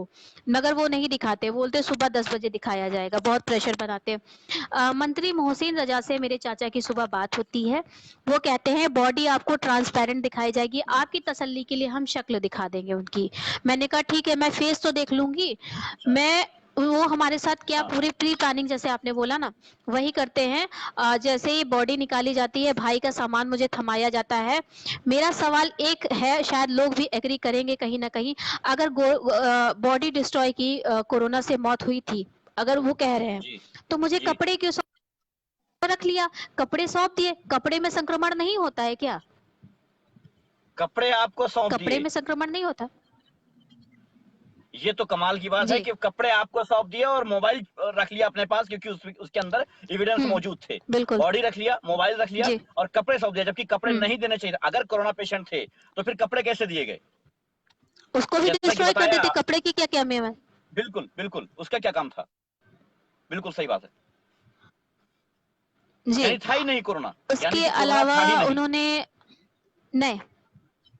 Speaker 2: मगर वो नहीं दिखाते, बोलते सुबह 10 बजे दिखाया जाएगा, बहुत प्रेशर बनाते हैं। मंत्री मोहसिन रजा से मेरे चाचा की सुबह बात होती है, वो कहते हैं बॉडी आपको ट्रांसपेरेंट दिखाई जाएगी, आपकी तसल्ली के लिए हम शक्ल दिखा देंगे उनकी। मैंने कहा ठीक है, मैं फेस तो देख लूंगी।
Speaker 1: अच्छा।
Speaker 2: मैं वो हमारे साथ क्या
Speaker 1: हाँ।
Speaker 2: पूरी प्री प्लानिंग जैसे आपने बोला ना वही करते हैं। जैसे ही बॉडी निकाली जाती है, भाई का सामान मुझे थमाया जाता है। मेरा सवाल एक है, शायद लोग भी एग्री करेंगे कहीं ना कहीं, अगर बॉडी डिस्ट्रॉय की कोरोना से मौत हुई थी, अगर वो कह रहे हैं,
Speaker 1: जी।
Speaker 2: तो मुझे
Speaker 1: जी।
Speaker 2: कपड़े क्यों रख लिया? कपड़े सौंप दिए, कपड़े में संक्रमण नहीं होता है क्या?
Speaker 1: कपड़े आपको सौंप
Speaker 2: कपड़े
Speaker 1: दिए?
Speaker 2: में संक्रमण नहीं होता?
Speaker 1: ये तो कमाल की बात है
Speaker 2: जी।
Speaker 1: कि कपड़े आपको सौंप दिए और मोबाइल रख लिया अपने पास, क्योंकि उसके अंदर एविडेंस मौजूद थे।
Speaker 2: बिल्कुल।
Speaker 1: बॉडी रख लिया, मोबाइल रख लिया
Speaker 2: जी।
Speaker 1: और कपड़े सौंप दिया, जबकि कपड़े
Speaker 2: हम्म,
Speaker 1: नहीं देने चाहिए। अगर कोरोना पेशेंट थे तो फिर कपड़े कैसे दिए गए?
Speaker 2: उसको भी
Speaker 1: जैसा कि
Speaker 2: डिस्ट्रॉय कर
Speaker 1: बताया।
Speaker 2: देते, कपड़े की क्या क्या में?
Speaker 1: बिल्कुल बिल्कुल, उसका क्या काम था? बिल्कुल सही बात है।
Speaker 2: जी।
Speaker 1: यानी था ही नहीं कोरोना, यानी
Speaker 2: उसके
Speaker 1: कि कोरोना
Speaker 2: अलावा
Speaker 1: था ही नहीं।
Speaker 2: उन्होंने नहीं,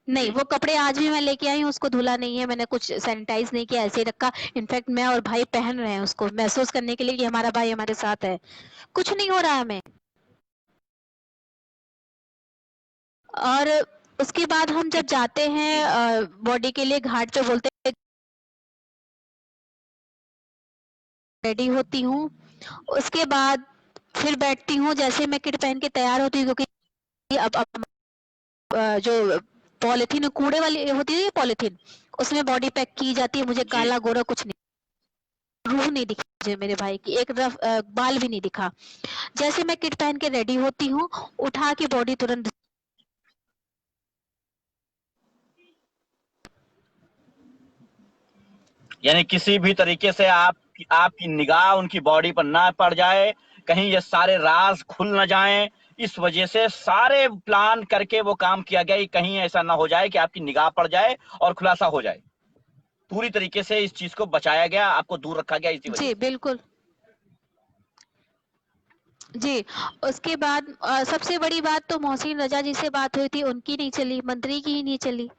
Speaker 2: नहीं,
Speaker 1: जी।
Speaker 2: वो कपड़े आज भी मैं लेके आई हूँ, उसको धुला नहीं है मैंने, कुछ सैनिटाइज नहीं किया, ऐसे ही रखा। इनफैक्ट मैं और भाई पहन रहे हैं उसको, महसूस करने के लिए कि हमारा भाई हमारे साथ है। कुछ नहीं हो रहा है हमें। और उसके बाद हम जब जाते
Speaker 1: जी। जी।
Speaker 2: हैं बॉडी के लिए घाट पे, बोलते हैं रेडी होती हूँ। उसके बाद फिर बैठती हूँ, जैसे मैं किट पहन के तैयार होती हूँ, क्योंकि अब जो पॉलिथीन कूड़े वाली होती है पॉलिथीन, उसमें बॉडी पैक की जाती है। मुझे
Speaker 1: जी।
Speaker 2: काला गोरा कुछ नहीं, रूह नहीं दिखी मुझे मेरे भाई की, एक रफ बाल भी नहीं दिखा। जैसे मैं किट पहन के रेडी होती हूँ, उठा के बॉडी तुरंत।
Speaker 1: यानी किसी भी तरीके से आपकी निगाह उनकी बॉडी पर ना पड़ जाए, कहीं ये सारे राज खुल ना जाएं, इस वजह से सारे प्लान करके वो काम किया गया कि कहीं ऐसा ना हो जाए कि आपकी निगाह पड़ जाए और खुलासा हो जाए। पूरी तरीके से इस चीज को बचाया गया, आपको दूर रखा गया इसी वजह
Speaker 2: जी
Speaker 1: से।
Speaker 2: बिल्कुल। जी। उसके बाद सबसे बड़ी बात तो मोहसिन रजा जी से बात हुई थी, उनकी नहीं चली, मंत्री की ही नहीं चली।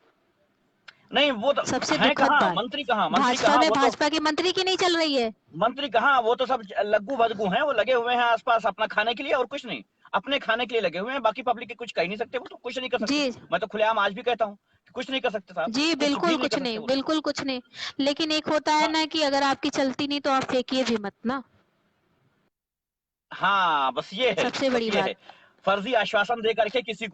Speaker 1: नहीं, वो तो
Speaker 2: सबसे
Speaker 1: है
Speaker 2: दुखद
Speaker 1: कहाँ
Speaker 2: बात,
Speaker 1: मंत्री, कहाँ मंत्री,
Speaker 2: भाजपा
Speaker 1: कहाँ
Speaker 2: में
Speaker 1: वो तो
Speaker 2: भाजपा की मंत्री की नहीं चल रही है।
Speaker 1: मंत्री कहाँ, वो तो सब लग्गू भगू हैं, वो लगे हुए हैं आसपास अपना खाने के लिए और कुछ नहीं, अपने खाने के लिए लगे हुए हैं। बाकी पब्लिक के कुछ कह नहीं सकते, वो तो कुछ नहीं कर सकते।
Speaker 2: जी।
Speaker 1: मैं तो खुलेआम आज भी कहता हूँ कि कुछ नहीं कर सकते साहब,
Speaker 2: जी
Speaker 1: कुछ भी
Speaker 2: बिल्कुल
Speaker 1: नहीं
Speaker 2: कुछ
Speaker 1: कर
Speaker 2: नहीं,
Speaker 1: सकते वो लोग।
Speaker 2: बिल्कुल कुछ नहीं। लेकिन एक होता है
Speaker 1: हाँ।
Speaker 2: ना कि अगर आपकी चलती नहीं तो आप फेंकिए भी मत ना।
Speaker 1: हाँ, बस ये है,
Speaker 2: सबसे
Speaker 1: बस
Speaker 2: बड़ी
Speaker 1: ये
Speaker 2: बात।
Speaker 1: है। फर्जी आश्वासन दे करके किसी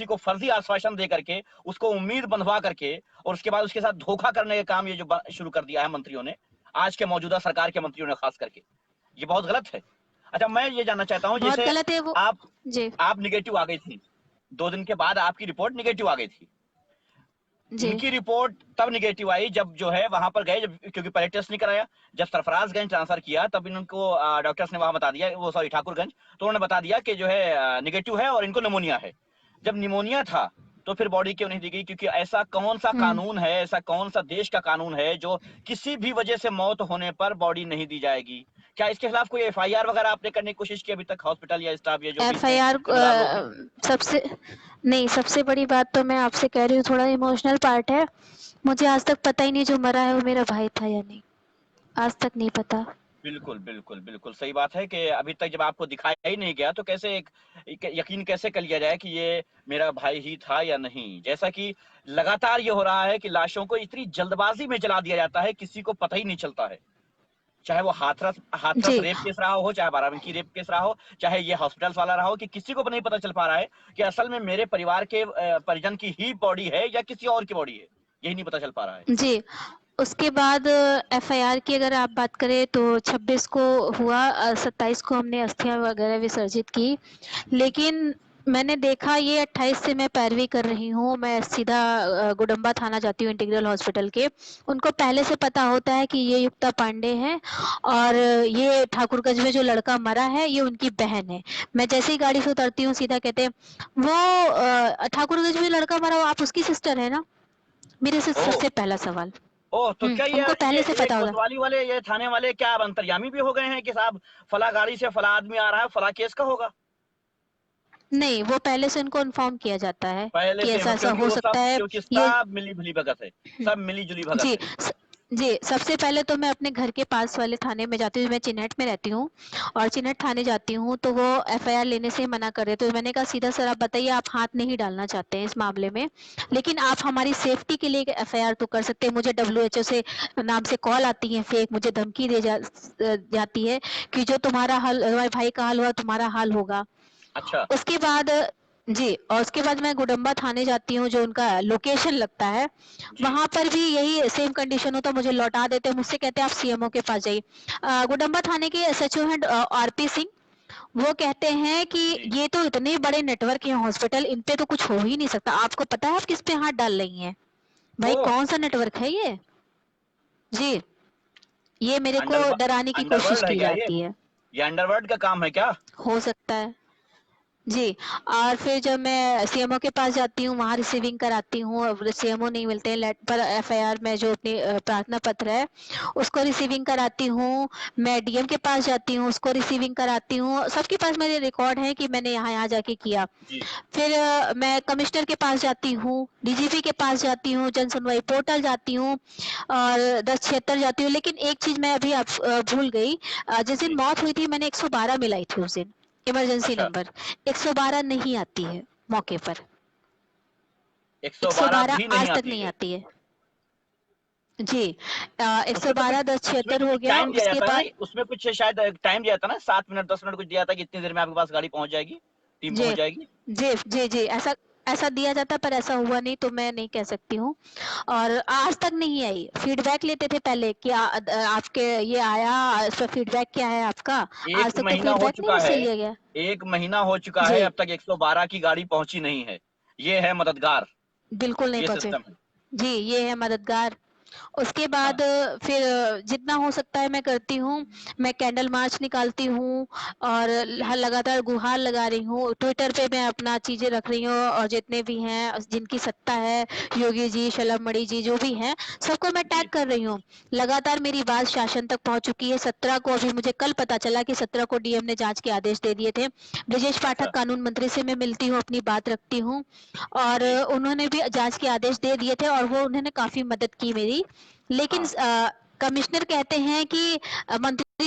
Speaker 1: को फर्जी आश्वासन दे करके उसको उम्मीद बंधवा करके और उसके बाद उसके साथ धोखा करने का काम ये जो शुरू कर दिया है मंत्रियों ने, आज के मौजूदा सरकार के मंत्रियों ने खास करके, ये बहुत गलत है। अच्छा, मैं ये जानना चाहता हूँ,
Speaker 2: बहुत
Speaker 1: जैसे
Speaker 2: गलत है वो।
Speaker 1: आप
Speaker 2: जी।
Speaker 1: आप निगेटिव आ गई थी, 2 दिन के बाद आपकी रिपोर्ट निगेटिव आ गई थी।
Speaker 2: जी।
Speaker 1: इनकी रिपोर्ट तब निगेटिव आई जब जो है वहां पर गए, जब क्योंकि पहले टेस्ट नहीं कराया, जब सरफराजगंज ट्रांसफर किया तब इनको डॉक्टर्स ने वहां बता दिया, वो सॉरी ठाकुरगंज, तो उन्होंने बता दिया कि जो है निगेटिव है और इनको निमोनिया है। जब निमोनिया था तो फिर बॉडी क्यों नहीं दी गई? क्योंकि ऐसा कौन सा
Speaker 2: हम्म।
Speaker 1: कानून है, ऐसा कौन सा देश का कानून है जो किसी भी वजह से मौत होने पर बॉडी नहीं दी जाएगी? क्या इसके खिलाफ कोई एफआईआर वगैरह आपने करने की कोशिश की अभी तक, हॉस्पिटल या स्टाफ या जो भी इसमें
Speaker 2: एफआईआर
Speaker 1: जिम्मेदार लोग हैं?
Speaker 2: सबसे नहीं, सबसे बड़ी बात तो मैं आपसे कह रही हूँ, थोड़ा इमोशनल पार्ट है। मुझे आज तक पता ही नहीं जो मरा है वो मेरा भाई था या नहीं, आज तक नहीं पता।
Speaker 1: बिल्कुल बिल्कुल बिल्कुल सही बात है कि अभी तक जब आपको दिखाया ही नहीं गया तो कैसे एक यकीन कैसे कर लिया जाए कि ये मेरा भाई ही था या नहीं? जैसा कि लगातार ये हो रहा है कि लाशों को इतनी जल्दबाजी में जला दिया जाता है, किसी को पता ही नहीं चलता है। चाहे वो हाथरस
Speaker 2: जी
Speaker 1: रेप केस रहा हो, चाहे बाराबंकी रेप केस रहा हो, चाहे ये हॉस्पिटल्स वाला रहा हो, कि किसी को नहीं पता चल पा रहा है कि असल में मेरे परिवार के परिजन की ही बॉडी है या किसी और की बॉडी है, यही नहीं पता चल पा रहा है।
Speaker 2: जी। उसके बाद एफआईआर की अगर आप बात करें तो 26 को हुआ, 27 को हमने अस्थियां वगैरह विसर्जित की, लेकिन मैंने देखा ये 28 से मैं पैरवी कर रही हूँ। मैं सीधा गुडम्बा थाना जाती हूँ इंटीग्रल हॉस्पिटल के। उनको पहले से पता होता है कि ये युक्ता पांडे हैं और ये ठाकुरगंज में जो लड़का मरा है ये उनकी बहन है। मैं जैसे ही गाड़ी से उतरती हूँ सीधा कहते हैं वो ठाकुरगंज में लड़का मरा, आप उसकी सिस्टर है ना? मेरे से
Speaker 1: ओ
Speaker 2: सबसे पहला सवाल।
Speaker 1: ओ तो क्या
Speaker 2: उनको
Speaker 1: ये
Speaker 2: पहले से
Speaker 1: ये
Speaker 2: पता होगा।
Speaker 1: कोतवाली वाले, ये थाने वाले क्या अब अंतर्यामी भी हो गए हैं कि साहब फला गाड़ी से फला आदमी आ रहा है, फला केस का होगा?
Speaker 2: नहीं, वो पहले से उनको इन्फॉर्म किया जाता है
Speaker 1: पहले
Speaker 2: कि
Speaker 1: से
Speaker 2: ऐसा ऐसा
Speaker 1: क्योंकि
Speaker 2: हो
Speaker 1: वो
Speaker 2: सकता
Speaker 1: सब,
Speaker 2: है।
Speaker 1: क्योंकि
Speaker 2: ये
Speaker 1: सब मिली जुली भगत है, सब मिली जुली भगत
Speaker 2: जी
Speaker 1: है।
Speaker 2: जी, सबसे पहले तो मैं अपने घर के पास वाले थाने में जाती हूँ। मैं चिन्हट में रहती हूँ और चिन्हट थाने जाती हूँ तो वो एफआईआर लेने से मना कर रहे। तो मैंने कहा सीधा सर आप बताइए, आप हाथ नहीं डालना चाहते हैं इस मामले में, लेकिन आप हमारी सेफ्टी के लिए एक एफआईआर तो कर सकते हैं। मुझे डब्ल्यूएचओ से नाम से कॉल आती है फेक, मुझे धमकी जाती है कि जो तुम्हारा हाल, तुम्हारे भाई का हाल हुआ तुम्हारा हाल होगा।
Speaker 1: अच्छा
Speaker 2: उसके बाद जी, और उसके बाद मैं गुडम्बा थाने जाती हूँ जो उनका लोकेशन लगता है।
Speaker 1: जी
Speaker 2: वहां पर भी यही सेम कंडीशन होता, मुझे लौटा देते हैं, मुझसे कहते हैं आप सीएमओ के पास जाइए। गुडम्बा थाने के एसएचओ हैं आरपी सिंह। वो कहते हैं कि
Speaker 1: जी
Speaker 2: ये तो इतने बड़े नेटवर्क है हॉस्पिटल, इन पे तो कुछ हो ही नहीं सकता। आपको पता है आप किस पे हाथ डाल रही हैं? भाई
Speaker 1: ओ
Speaker 2: कौन सा नेटवर्क है ये? जी, ये मेरे को
Speaker 1: अंडर
Speaker 2: डराने की कोशिश
Speaker 1: अंडरवर्ल्ड है
Speaker 2: की
Speaker 1: क्या
Speaker 2: जाती है।
Speaker 1: ये अंडरवर्ल्ड का काम है क्या?
Speaker 2: हो सकता है जी। और फिर जब मैं सीएमओ के पास जाती हूँ वहाँ रिसीविंग कराती हूँ, अब सीएमओ नहीं मिलते हैं, लेट पर एफआईआर में जो अपनी प्रार्थना पत्र है उसको रिसीविंग कराती हूँ। मैं डीएम के पास जाती हूँ, उसको रिसीविंग कराती हूँ। सबके पास मेरे रिकॉर्ड है कि मैंने यहाँ यहाँ जाके किया।
Speaker 1: जी
Speaker 2: फिर मैं कमिश्नर के पास जाती हूँ, डीजीपी के पास जाती हूँ, जन सुनवाई पोर्टल जाती हूँ और 1076 जाती हूँ। लेकिन एक चीज मैं अभी आप भूल गई। जिस दिन
Speaker 1: जी
Speaker 2: मौत हुई थी मैंने 112 मिलाई थी उस दिन, इमरजेंसी
Speaker 1: अच्छा
Speaker 2: नंबर 112 नहीं आती है मौके पर।
Speaker 1: 112
Speaker 2: 112
Speaker 1: भी नहीं
Speaker 2: आज तक
Speaker 1: आती
Speaker 2: नहीं
Speaker 1: है।
Speaker 2: आती है जी।
Speaker 1: उसमें तो कुछ
Speaker 2: 112
Speaker 1: उसमें
Speaker 2: 1076
Speaker 1: तो
Speaker 2: हो
Speaker 1: कुछ
Speaker 2: गया
Speaker 1: टाइम दिया
Speaker 2: उसके
Speaker 1: जाता है
Speaker 2: बाद।
Speaker 1: ना, उसमें कुछ शायद टाइम दिया जाता है ना, 7 मिनट 10 मिनट कुछ दिया जाता है कि इतनी देर में आपके पास गाड़ी पहुंच जाएगी, टीम
Speaker 2: जी
Speaker 1: पहुंच जाएगी।
Speaker 2: जी जी जी, ऐसा ऐसा दिया जाता पर ऐसा हुआ नहीं तो मैं नहीं कह सकती हूँ। और आज तक नहीं आई। फीडबैक लेते थे पहले कि आपके ये आया, इस पर फीडबैक क्या है आपका। आज
Speaker 1: एक
Speaker 2: तक तो
Speaker 1: महीना हो
Speaker 2: फीडबैक नहीं
Speaker 1: चुका
Speaker 2: मुझसे
Speaker 1: है,
Speaker 2: लिया गया।
Speaker 1: एक महीना हो चुका है,
Speaker 2: जी
Speaker 1: अब तक 112 की गाड़ी पहुंची नहीं है। ये है मददगार,
Speaker 2: बिल्कुल नहीं
Speaker 1: ये
Speaker 2: पहुंचे।
Speaker 1: सिस्टम है।
Speaker 2: जी ये है मददगार। उसके
Speaker 1: हाँ
Speaker 2: बाद फिर जितना हो सकता है मैं करती हूँ। मैं कैंडल मार्च निकालती हूँ और
Speaker 1: जी
Speaker 2: लगातार गुहार लगा रही हूँ। ट्विटर पे मैं अपना चीजें रख रही हूँ और जितने भी हैं जिनकी सत्ता है, योगी जी, शलभ मणि जी, जो भी हैं, सबको मैं टैग
Speaker 1: जी
Speaker 2: कर रही हूँ। लगातार मेरी बात शासन तक पहुंच चुकी है। 17 को, अभी मुझे कल पता चला कि 17 को डीएम ने जांच के आदेश दे दिए थे। ब्रजेश पाठक
Speaker 1: अच्छा
Speaker 2: कानून मंत्री से मैं मिलती हूँ, अपनी बात रखती हूँ और
Speaker 1: जी
Speaker 2: उन्होंने भी जांच के आदेश दे दिए थे और वो उन्होंने काफी मदद की मेरी। लेकिन
Speaker 1: हाँ
Speaker 2: कमिश्नर कहते हैं कि मंत्री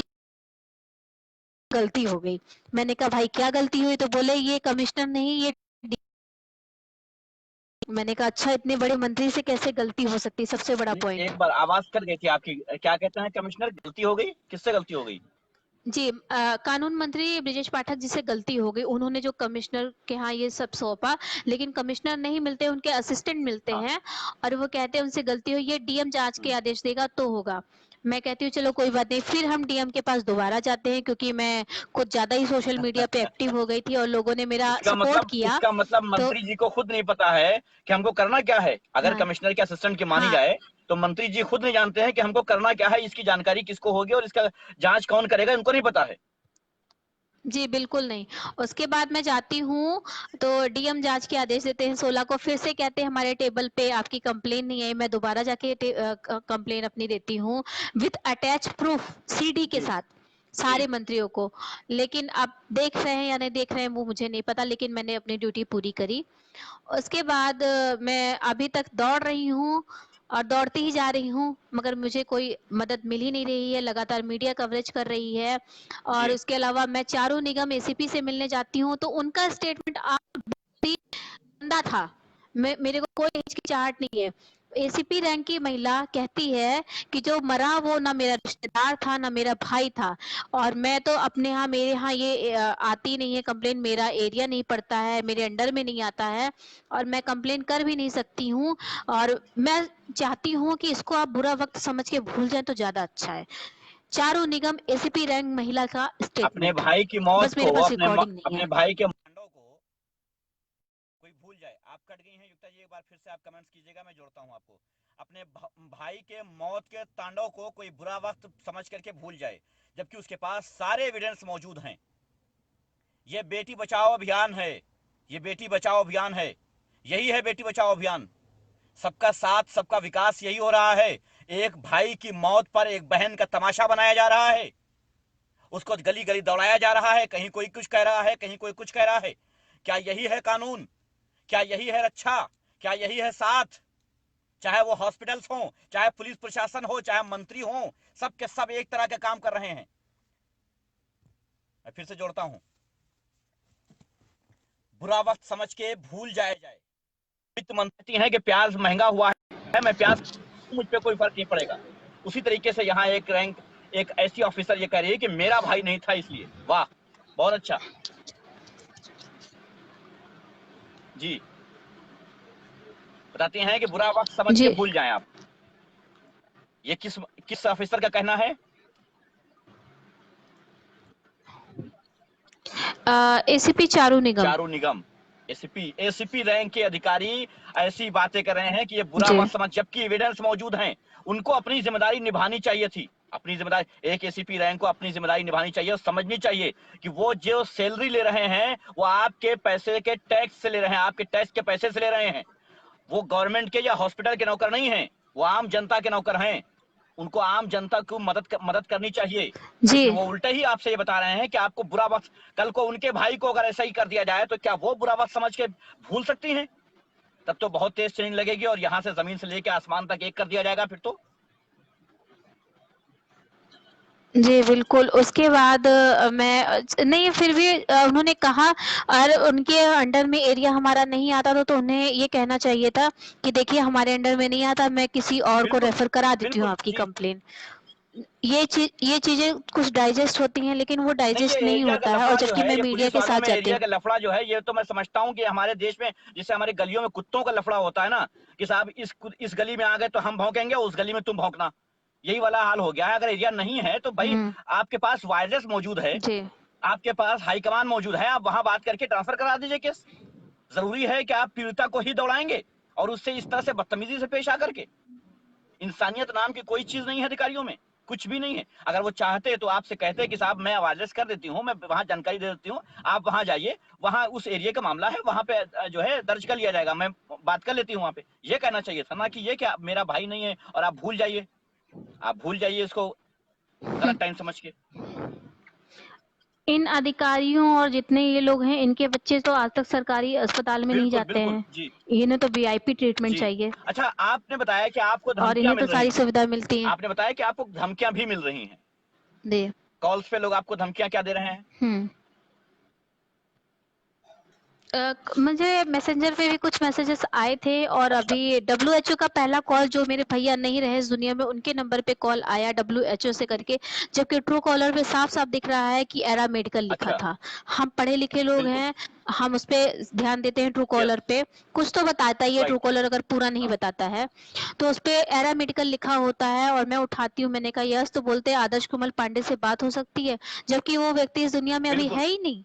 Speaker 2: गलती हो गई। मैंने कहा भाई क्या गलती हुई? तो बोले ये कमिश्नर नहीं, ये मैंने कहा अच्छा, इतने बड़े मंत्री से कैसे गलती हो सकती है? सबसे बड़ा पॉइंट।
Speaker 1: एक बार आवाज कट गई थी आपकी, क्या कहते हैं कमिश्नर, गलती हो गई, किससे गलती हो गई?
Speaker 2: जी कानून मंत्री ब्रिजेश पाठक जी से गलती हो गई। उन्होंने जो कमिश्नर के यहाँ ये सब सौंपा, लेकिन कमिश्नर नहीं मिलते, उनके असिस्टेंट मिलते
Speaker 1: हाँ
Speaker 2: हैं और वो कहते हैं उनसे गलती हुई, ये डीएम जांच के
Speaker 1: हम्म,
Speaker 2: आदेश देगा तो होगा। मैं कहती हूँ चलो कोई बात नहीं। फिर हम डीएम के पास दोबारा जाते हैं क्योंकि मैं कुछ ज्यादा ही सोशल मीडिया पे एक्टिव हो गई थी और लोगों ने मेरा सपोर्ट किया।
Speaker 1: इसका मतलब
Speaker 2: तो
Speaker 1: मंत्री जी को खुद नहीं पता है कि हमको करना क्या है। अगर
Speaker 2: हाँ
Speaker 1: कमिश्नर के असिस्टेंट की मानी
Speaker 2: हाँ
Speaker 1: जाए तो मंत्री जी खुद नहीं जानते हैं कि हमको करना क्या है, इसकी जानकारी किसको होगी और इसका जांच कौन करेगा, इनको नहीं पता है।
Speaker 2: जी बिल्कुल नहीं। उसके बाद मैं जाती हूँ तो डीएम जांच के आदेश देते हैं 16 को। फिर से कहते हैं हमारे टेबल पे आपकी कंप्लेन नहीं आई। मैं दोबारा जाके कंप्लेन अपनी देती हूँ विथ अटैच प्रूफ सीडी के
Speaker 1: जी
Speaker 2: साथ,
Speaker 1: जी
Speaker 2: सारे मंत्रियों को। लेकिन अब देख रहे हैं या नहीं देख रहे हैं वो मुझे नहीं पता, लेकिन मैंने अपनी ड्यूटी पूरी करी। उसके बाद मैं अभी तक दौड़ रही हूँ और दौड़ती ही जा रही हूँ, मगर मुझे कोई मदद मिल ही नहीं रही है। लगातार मीडिया कवरेज कर रही है और
Speaker 1: जी
Speaker 2: उसके अलावा मैं चारों निगम एसीपी से मिलने जाती हूँ तो उनका स्टेटमेंट गंदा था। मेरे को कोई हिचकिचाहट नहीं है। एसीपी रैंक की महिला कहती है कि जो मरा वो ना मेरा रिश्तेदार था ना मेरा भाई था, और मैं तो अपने यहाँ, मेरे यहाँ ये आती नहीं है कंप्लेन, मेरा एरिया नहीं पड़ता है, मेरे अंडर में नहीं आता है, और मैं कंप्लेन कर भी नहीं सकती हूँ, और मैं चाहती हूँ कि इसको आप बुरा वक्त समझ के भूल जाएं तो ज्यादा अच्छा है। चारू निगम, एसीपी रैंक महिला का
Speaker 1: अपने
Speaker 2: स्टेटमेंट।
Speaker 1: भाई की मौत
Speaker 2: बस मेरे
Speaker 1: को,
Speaker 2: पास रिकॉर्डिंग नहीं
Speaker 1: अपने
Speaker 2: है।
Speaker 1: भाई के कांडों को कोई भूल जाए। आप कट गई हैं युक्ता जी, एक बार फिर से आप कमेंट्स कीजिएगा, मैं जोड़ता हूं आपको। अपने भाई के मौत के तांडव को कोई बुरा वक्त समझ करके भूल जाए, जबकि उसके पास सारे एविडेंस मौजूद हैं। ये बेटी बचाओ अभियान है, ये बेटी बचाओ अभियान है, यही है बेटी बचाओ अभियान। सबका साथ सबका विकास, यही हो रहा है। एक भाई की मौत पर एक बहन का तमाशा बनाया जा रहा है, उसको गली गली दौड़ाया जा रहा है, कहीं कोई कुछ कह रहा है, कहीं कोई कुछ कह रहा है। क्या यही है कानून? क्या यही है रक्षा? क्या यही है साथ? चाहे वो हॉस्पिटल्स हो, चाहे पुलिस प्रशासन हो, चाहे मंत्री हो, सब के सब एक तरह के काम कर रहे हैं। मैं फिर से जोड़ता हूं, बुरा वक्त समझ के भूल जाए जाए। वित्त मंत्री है कि प्याज महंगा हुआ है, मैं प्याज, मुझ पे कोई फर्क नहीं पड़ेगा। उसी तरीके से यहाँ एक रैंक, एक ऐसी ऑफिसर ये कह रही है कि मेरा भाई नहीं था इसलिए। वाह, बहुत अच्छा जी। बताते हैं कि बुरा वक्त समझ के
Speaker 2: जी,
Speaker 1: भूल जाएं आप। ये किस ऑफिसर का कहना है?
Speaker 2: एसीपी चारू निगम।
Speaker 1: चारू निगम, एसीपी रैंक के अधिकारी ऐसी बातें कर रहे हैं कि ये बुरा
Speaker 2: जी,
Speaker 1: वक्त समझ, जबकि एविडेंस मौजूद हैं। उनको अपनी जिम्मेदारी निभानी चाहिए थी, अपनी जिम्मेदारी, एक एसीपी रैंक को अपनी जिम्मेदारी निभानी चाहिए और समझनी चाहिए कि वो जो सैलरी ले रहे हैं वो आपके पैसे के टैक्स से ले रहे हैं, आपके टैक्स के पैसे से ले रहे हैं। वो गवर्नमेंट के या हॉस्पिटल के नौकर नहीं हैं, वो आम जनता के नौकर हैं। उनको आम जनता को मदद करनी चाहिए।
Speaker 2: जी,
Speaker 1: लेकिन वो उल्टे ही आपसे ये बता रहे हैं कि आपको बुरा वक्त, कल को उनके भाई को अगर ऐसा ही कर दिया जाए तो क्या वो बुरा वक्त समझ के भूल सकती हैं? तब तो बहुत तेज चेन लगेगी और यहां से जमीन से लेकर आसमान तक एक कर दिया जाएगा फिर तो।
Speaker 2: जी, बिल्कुल। उसके बाद नहीं, फिर भी उन्होंने कहा, और उनके अंडर में एरिया हमारा नहीं आता तो उन्हें ये कहना चाहिए था कि देखिए हमारे अंडर में नहीं आता, मैं किसी और को
Speaker 1: बिल्कुल
Speaker 2: रेफर करा देती हूँ
Speaker 1: बिल्कुल
Speaker 2: आपकी
Speaker 1: जी।
Speaker 2: कंप्लेन। ये चीजें कुछ डाइजेस्ट होती हैं, लेकिन वो
Speaker 1: नहीं, ये
Speaker 2: डाइजेस्ट नहीं
Speaker 1: एरिया का
Speaker 2: होता है, और
Speaker 1: लफड़ा जो
Speaker 2: जबकि
Speaker 1: है,
Speaker 2: मैं
Speaker 1: ये
Speaker 2: मीडिया
Speaker 1: पुलिस
Speaker 2: के
Speaker 1: वालों
Speaker 2: साथ
Speaker 1: में
Speaker 2: जाती
Speaker 1: एरिया
Speaker 2: हूँ।
Speaker 1: का लफड़ा जो है, ये तो मैं समझता हूँ कि हमारे देश में, जैसे हमारे गलियों में कुत्तों का लफड़ा होता है ना, कि साहब इस गली में आ गए तो हम भौंकेंगे, उस गली में तुम भौंकना, यही वाला हाल हो गया है। अगर एरिया नहीं है तो भाई
Speaker 2: हुँ,
Speaker 1: आपके पास वायरस मौजूद है,
Speaker 2: जी।
Speaker 1: आपके पास हाईकमान मौजूद है, आप वहां बात करके ट्रांसफर करा दीजिए केस। जरूरी है कि आप पीड़िता को ही दौड़ाएंगे और उससे इस तरह से बदतमीजी से पेश आकर के? इंसानियत नाम की कोई चीज नहीं है अधिकारियों में, कुछ भी नहीं है। अगर वो चाहते तो आपसे कहते कि साहब मैं वायरलेस कर देती हूँ, मैं वहां जानकारी दे देती हूँ, आप वहां जाइए, वहां उस एरिया का मामला है, वहां पे जो है दर्ज कर लिया जाएगा, मैं बात कर लेती हूँ वहां पे। ये कहना चाहिए था ना कि ये क्या मेरा भाई नहीं है और आप भूल जाइए, आप भूल जाइए इसको गलत टाइम समझ के।
Speaker 2: इन अधिकारियों और जितने ये लोग हैं, इनके बच्चे तो आज तक सरकारी अस्पताल में नहीं
Speaker 1: बिल्कुल
Speaker 2: जाते
Speaker 1: बिल्कुल
Speaker 2: हैं।
Speaker 1: जी।
Speaker 2: इन्हें तो वीआईपी ट्रीटमेंट
Speaker 1: जी,
Speaker 2: चाहिए,
Speaker 1: अच्छा, आपने बताया कि आपको
Speaker 2: और
Speaker 1: धमकियां
Speaker 2: इन्हें तो
Speaker 1: मिल रही
Speaker 2: सारी
Speaker 1: हैं,
Speaker 2: सुविधा मिलती है।
Speaker 1: आपने बताया कि आपको धमकियां भी मिल रही हैं।
Speaker 2: दे
Speaker 1: कॉल्स पे लोग आपको धमकियां क्या दे रहे हैं?
Speaker 2: हम्म मुझे मैसेंजर पे भी कुछ मैसेजेस आए थे, और
Speaker 1: अच्छा
Speaker 2: अभी डब्ल्यूएचओ का पहला कॉल, जो मेरे भैया नहीं रहे इस दुनिया में, उनके नंबर पे कॉल आया डब्ल्यूएचओ से करके, जबकि ट्रू कॉलर पे साफ साफ दिख रहा है कि एरा मेडिकल लिखा
Speaker 1: अच्छा,
Speaker 2: था। हम पढ़े लिखे लोग
Speaker 1: बिल्कुल,
Speaker 2: हैं, हम उस पे ध्यान देते हैं। ट्रू
Speaker 1: यस,
Speaker 2: कॉलर पे कुछ तो बताता ही है, ट्रू
Speaker 1: राइट,
Speaker 2: कॉलर अगर पूरा नहीं
Speaker 1: हाँ,
Speaker 2: बताता है तो उस पे एरा मेडिकल लिखा होता है, और मैं उठाती हूँ, मैंने कहा यस, तो बोलते हैं आदर्श कुमार पांडे से बात हो सकती है, जबकि वो व्यक्ति इस दुनिया में अभी
Speaker 1: बिल्कुल,
Speaker 2: है ही नहीं।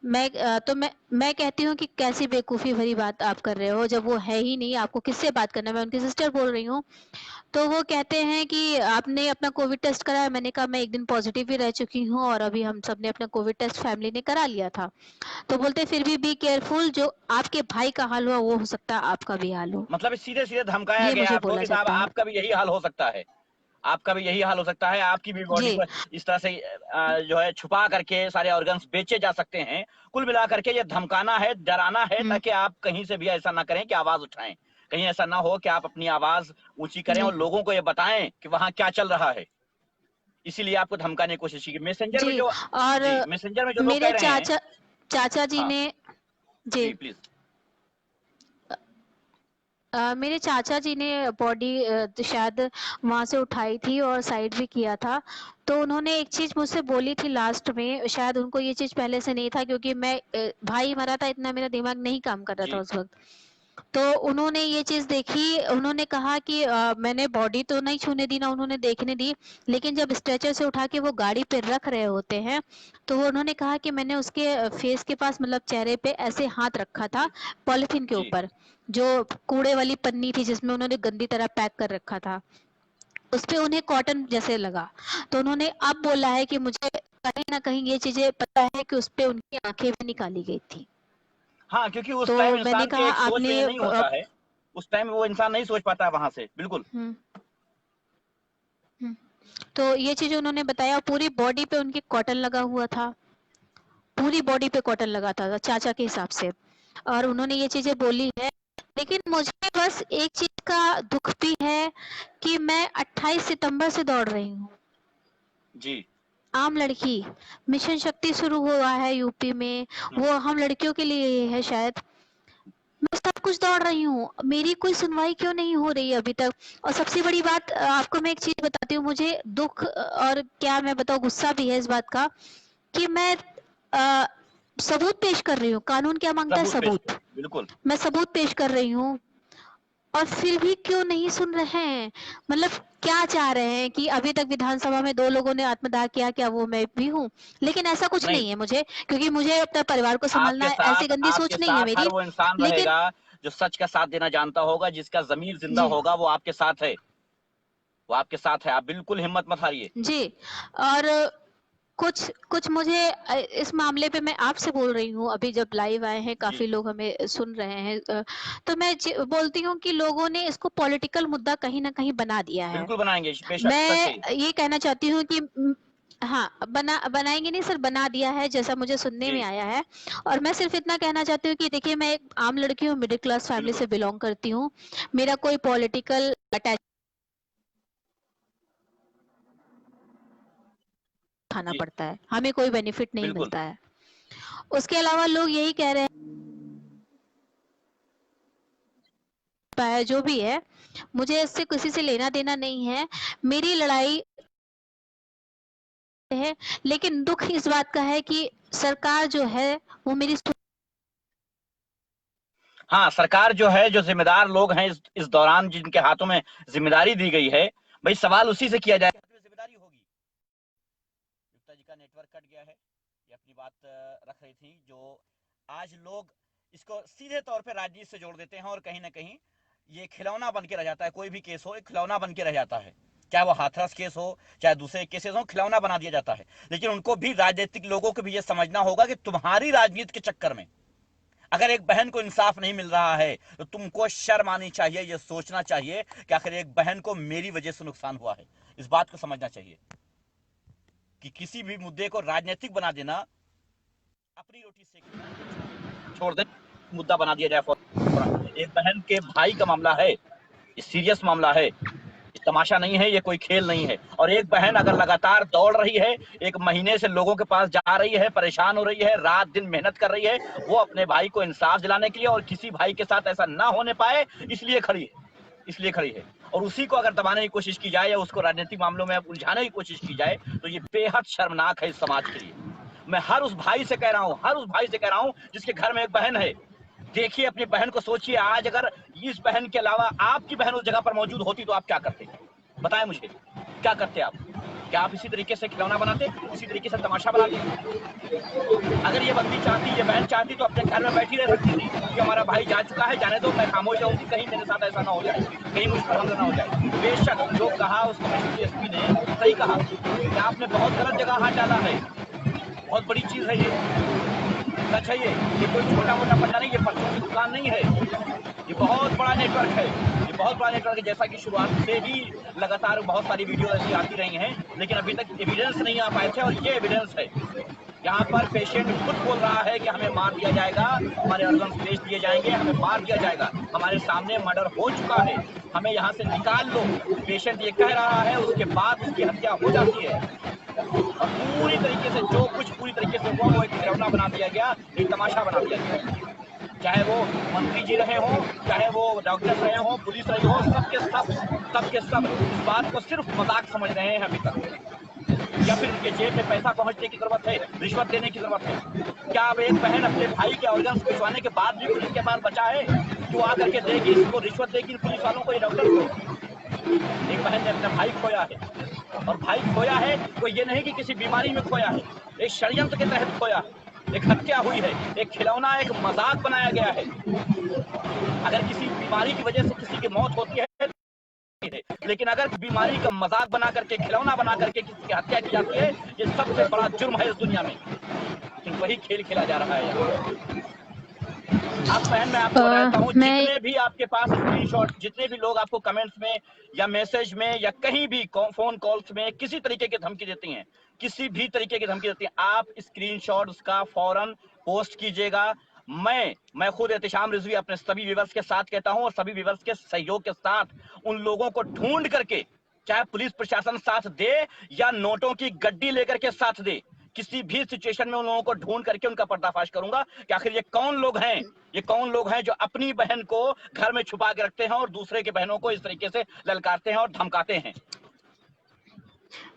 Speaker 2: मैं कहती हूँ कि कैसी बेवकूफ़ी भरी बात आप कर रहे हो, जब वो है ही नहीं, आपको किससे बात करना है? मैं उनकी सिस्टर बोल रही हूँ। तो वो कहते हैं कि आपने अपना कोविड टेस्ट कराया? मैंने कहा मैं 1 दिन पॉजिटिव भी रह चुकी हूँ, और अभी हम सबने अपना कोविड टेस्ट फैमिली ने करा लिया था। तो बोलते फिर भी बी केयरफुल, जो आपके भाई का हाल हुआ वो हो सकता है आपका भी हाल हो।
Speaker 1: मतलब सीधे सीधे धमकाया
Speaker 2: ये
Speaker 1: गया
Speaker 2: मुझे
Speaker 1: आपको
Speaker 2: बोला
Speaker 1: कि साहब
Speaker 2: जाता है।
Speaker 1: आपका भी यही हाल हो सकता है, आपका भी यही हाल हो सकता है, आपकी भी बॉडी
Speaker 2: जी।
Speaker 1: को इस तरह से जो है छुपा करके सारे ऑर्गन्स बेचे जा सकते हैं। कुल मिलाकर के ये धमकाना है, डराना है,
Speaker 2: हुँ,
Speaker 1: ताकि आप कहीं से भी ऐसा ना करें कि आवाज उठाएं, कहीं ऐसा ना हो कि आप अपनी आवाज ऊंची करें
Speaker 2: जी।
Speaker 1: और लोगों को ये बताएं कि वहां क्या चल रहा है। इसीलिए आपको धमकाने की कोशिश की मैसेंजर में
Speaker 2: जी,
Speaker 1: जो,
Speaker 2: और
Speaker 1: जी, मैसेंजर में जो लोग कह
Speaker 2: मेरे
Speaker 1: रहे हैं।
Speaker 2: चाचा जी
Speaker 1: हाँ
Speaker 2: ने, जी,
Speaker 1: जी, प्लीज।
Speaker 2: मेरे चाचा जी ने बॉडी शायद वहां से उठाई थी और साइड भी किया था। तो उन्होंने एक चीज मुझसे बोली थी लास्ट में, शायद उनको ये चीज पहले से नहीं था, क्योंकि मैं भाई मरा था, इतना मेरा दिमाग नहीं काम कर रहा था
Speaker 1: जी
Speaker 2: उस वक्त। तो उन्होंने ये चीज देखी, उन्होंने कहा कि मैंने बॉडी तो नहीं छूने दी, ना उन्होंने देखने दी, लेकिन जब स्ट्रेचर से उठा के वो गाड़ी पे रख रहे होते हैं, तो वो उन्होंने कहा कि मैंने उसके फेस के पास, मतलब चेहरे पे ऐसे हाथ रखा था
Speaker 1: जी
Speaker 2: पॉलिथीन के
Speaker 1: जी।
Speaker 2: ऊपर, जो कूड़े वाली पन्नी थी जिसमें उन्होंने गंदी तरह पैक कर रखा था, उस पे उन्हें कॉटन जैसे लगा। तो उन्होंने अब बोला है कि मुझे कहीं ना कहीं ये चीजें पता है कि उस पे उनकी आंखें भी निकाली गई थी।
Speaker 1: हाँ, क्योंकि उस
Speaker 2: तो
Speaker 1: टाइम
Speaker 2: मैंने
Speaker 1: इंसान के
Speaker 2: कहा
Speaker 1: एक सोच में
Speaker 2: आपने
Speaker 1: ये नहीं होता है, उस टाइम वो इंसान नहीं सोच पाता है वहां से, बिल्कुल।
Speaker 2: हम्म, हम्म। तो ये चीज उन्होंने बताया, पूरी बॉडी पे उनकी कॉटन लगा हुआ था, पूरी बॉडी पे कॉटन लगा था चाचा के हिसाब से, और उन्होंने ये चीजें बोली है। लेकिन मुझे बस एक चीज का दुख भी है कि मैं 28 सितंबर से दौड़ रही हूँ,
Speaker 1: जी
Speaker 2: आम लड़की। मिशन शक्ति शुरू हुआ है यूपी में, वो हम लड़कियों के लिए ही है शायद। मैं सब कुछ दौड़ रही हूँ, मेरी कोई सुनवाई क्यों नहीं हो रही है अभी तक। और सबसे बड़ी बात, आपको मैं एक चीज बताती हूँ, मुझे दुख और क्या मैं बताऊँ, गुस्सा भी है इस बात का कि मैं अ, सबूत पेश कर रही हूँ। कानून क्या मांगता है?
Speaker 1: सबूत पेश
Speaker 2: सबूत।
Speaker 1: करो, बिल्कुल।
Speaker 2: मैं सबूत पेश कर रही हूँ, और फिर भी क्यों नहीं सुन रहे हैं? मतलब क्या चाह रहे हैं कि अभी तक विधानसभा में 2 लोगों ने आत्मदाह किया, क्या वो मैं भी हूँ? लेकिन ऐसा कुछ
Speaker 1: नहीं,
Speaker 2: नहीं है मुझे, क्योंकि मुझे अपने परिवार को संभालना है, ऐसी गंदी
Speaker 1: आपके
Speaker 2: सोच नहीं है
Speaker 1: साथ हर
Speaker 2: मेरी।
Speaker 1: वो इंसान
Speaker 2: लेकिन
Speaker 1: रहेगा जो सच का साथ देना जानता होगा, जिसका ज़मीर जिंदा
Speaker 2: जी,
Speaker 1: होगा, वो आपके साथ है। वो आपके साथ है, आप बिल्कुल हिम्मत मत हारिए।
Speaker 2: जी। और कुछ कुछ मुझे इस मामले पे मैं आपसे बोल रही हूँ, अभी जब लाइव आए हैं
Speaker 1: जी
Speaker 2: काफी लोग हमें सुन रहे हैं, तो मैं बोलती हूँ कि लोगों ने इसको पॉलिटिकल मुद्दा कहीं ना कहीं बना दिया है।
Speaker 1: बिल्कुल बनाएंगे, बेशक, सच है ये।
Speaker 2: मैं ये कहना चाहती हूँ कि हाँ, बनाएंगे नहीं सर, बना दिया है जैसा मुझे सुनने में
Speaker 1: जी
Speaker 2: आया है। और मैं सिर्फ इतना कहना चाहती हूँ कि देखिए, मैं एक आम लड़की हूँ, मिडिल क्लास फैमिली
Speaker 1: बिल्कुल।
Speaker 2: से बिलोंग करती हूँ। मेरा कोई पॉलिटिकल अटैच खाना
Speaker 1: जी
Speaker 2: पड़ता है, हमें कोई बेनिफिट नहीं
Speaker 1: बिल्कुल।
Speaker 2: मिलता है। उसके अलावा लोग यही कह रहे हैं, जो भी है, मुझे इससे किसी से लेना देना नहीं है। मेरी लड़ाई है, लेकिन दुख इस बात का है कि सरकार जो है वो मेरी
Speaker 1: हाँ, सरकार जो है, जो जिम्मेदार लोग हैं इस दौरान जिनके हाथों में जिम्मेदारी दी गई है, भाई सवाल उसी से किया जाएगा, जिम्मेदारी होगी। युक्ता जी का नेटवर्क कट गया है, ये अपनी बात रख रही थी, जो आज लोग इसको सीधे तौर पे राजनीति से जोड़ देते हैं, और कहीं ना कहीं ये खिलौना बन के रह जाता है। कोई भी केस हो, एक खिलौना बन के रह जाता है, चाहे वो हाथरस केस हो, चाहे दूसरे केसेस हो, खिलौना बना दिया जाता है। लेकिन उनको भी, राजनीतिक लोगों को भी ये समझना होगा कि तुम्हारी राजनीति के चक्कर में अगर एक बहन को इंसाफ नहीं मिल रहा है, तो तुमको शर्म आनी चाहिए, ये सोचना चाहिए कि आखिर एक बहन को मेरी वजह से नुकसान हुआ है। इस बात को समझना चाहिए कि किसी भी मुद्दे को राजनीतिक बना देना, अपनी रोटी सेकना छोड़ दें, मुद्दा बना दिया जाए फौरन। एक बहन के भाई का मामला है, ये सीरियस मामला है, ये तमाशा नहीं है, ये कोई खेल नहीं है। और एक बहन अगर लगातार दौड़ रही है, एक महीने से लोगों के पास जा रही है, परेशान हो रही है, रात दिन मेहनत कर रही है, वो अपने भाई को इंसाफ दिलाने के लिए, और किसी भाई के साथ ऐसा ना होने पाए, इसलिए खड़ी है, इसलिए खड़ी है। और उसी को अगर दबाने की कोशिश की जाए, या उसको राजनीतिक मामलों में उलझाने की कोशिश की जाए, तो ये बेहद शर्मनाक है इस समाज के लिए। मैं हर उस भाई से कह रहा हूं, हर उस भाई से कह रहा हूं जिसके घर में एक बहन है, देखिए अपनी बहन को, सोचिए आज अगर इस बहन के अलावा आपकी बहन उस जगह पर मौजूद होती, तो आप क्या करते? बताएं मुझे, क्या करते आप? क्या आप इसी तरीके से खिलौना बनाते, इसी तरीके से तमाशा बनाते? अगर ये बंदी चाहती, ये बहन चाहती, तो अपने घर में बैठी रह सकती थी कि हमारा भाई जा चुका है, जाने दो, मैं खामोश रहूंगी, कहीं मेरे साथ ऐसा ना हो जाए, कहीं मुझ पर हमला ना हो जाए। बेशक जो कहा उस कमेटी एसपी ने सही कहा कि आपने बहुत गलत जगह हाथ डाला है, बहुत बड़ी चीज है सच है ये कोई छोटा मोटा पट्टा नहीं, ये पर्चों की दुकान नहीं है, ये बहुत बड़ा नेटवर्क है, ये बहुत बड़ा नेटवर्क है। जैसा कि शुरुआत से ही लगातार बहुत सारी वीडियो ऐसी आती रही हैं, लेकिन अभी तक एविडेंस नहीं आ पाए थे, और ये एविडेंस है। यहाँ पर पेशेंट खुद बोल रहा है कि हमें मार दिया जाएगा, हमारे ऑर्गन्स बेच दिए जाएंगे, हमें मार दिया जाएगा, हमारे सामने मर्डर हो चुका है, हमें यहाँ से निकाल लो। पेशेंट ये कह रहा है, उसके बाद उसकी हत्या हो जाती है। और पूरी तरीके से जो कुछ पूरी तरीके से हुआ, वो एक खिलौना बना दिया गया, एक तमाशा बना दिया गया। चाहे वो मंत्री जी रहे हों, चाहे वो डॉक्टर रहे हों, पुलिस रही हो, सबके सब इस बात को सिर्फ मजाक समझ रहे हैं अभी तक। या फिर उनके जेब में पैसा पहुंचने की जरूरत है, रिश्वत देने की जरूरत है? क्या अब एक बहन अपने भाई के ऑर्गन्स भिजवाने के बाद भी पुलिस के पास बचा है कि वो आकर के देगी, इसको रिश्वत देगी पुलिस वालों को, ये डॉक्टर को? एक बहन ने अपना भाई खोया है, और भाई खोया है वो ये नहीं कि किसी बीमारी में खोया है, एक षड्यंत्र के तहत खोया है, एक हत्या हुई है, एक खिलौना, एक मजाक बनाया गया है। अगर किसी बीमारी की वजह से किसी की मौत होती है, लेकिन अगर बीमारी का मजाक बना करके, खिलौना बना करके किसी की हत्या की जाती है, ये सबसे बड़ा जुर्म है इस दुनिया में। लेकिन वही खेल खेला जा रहा है यहाँ। आप बहन, मैं आपको बताता हूँ,
Speaker 2: मैं
Speaker 1: जितने भी आपके पास स्क्रीनशॉट, जितने भी लोग आपको कमेंट्स में या मैसेज में या कहीं भी फोन कॉल्स में किसी तरीके की धमकी देती हैं, किसी भी तरीके की धमकी देती हैं, आप स्क्रीनशॉट उसका फौरन पोस्ट कीजिएगा। मैं खुद एहतिशाम रिजवी अपने सभी व्यूअर्स के साथ कहता हूं, और सभी व्यूअर्स के सहयोग के साथ उन लोगों को ढूंढ करके, चाहे पुलिस प्रशासन साथ दे या नोटों की गड्डी लेकर के साथ दे, किसी भी सिचुएशन में उन लोगों को ढूंढ करके उनका पर्दाफाश करूंगा कि आखिर ये कौन लोग हैं, ये कौन लोग हैं जो अपनी बहन को घर में छुपा के रखते हैं और दूसरे के बहनों को इस तरीके से ललकारते हैं और धमकाते हैं।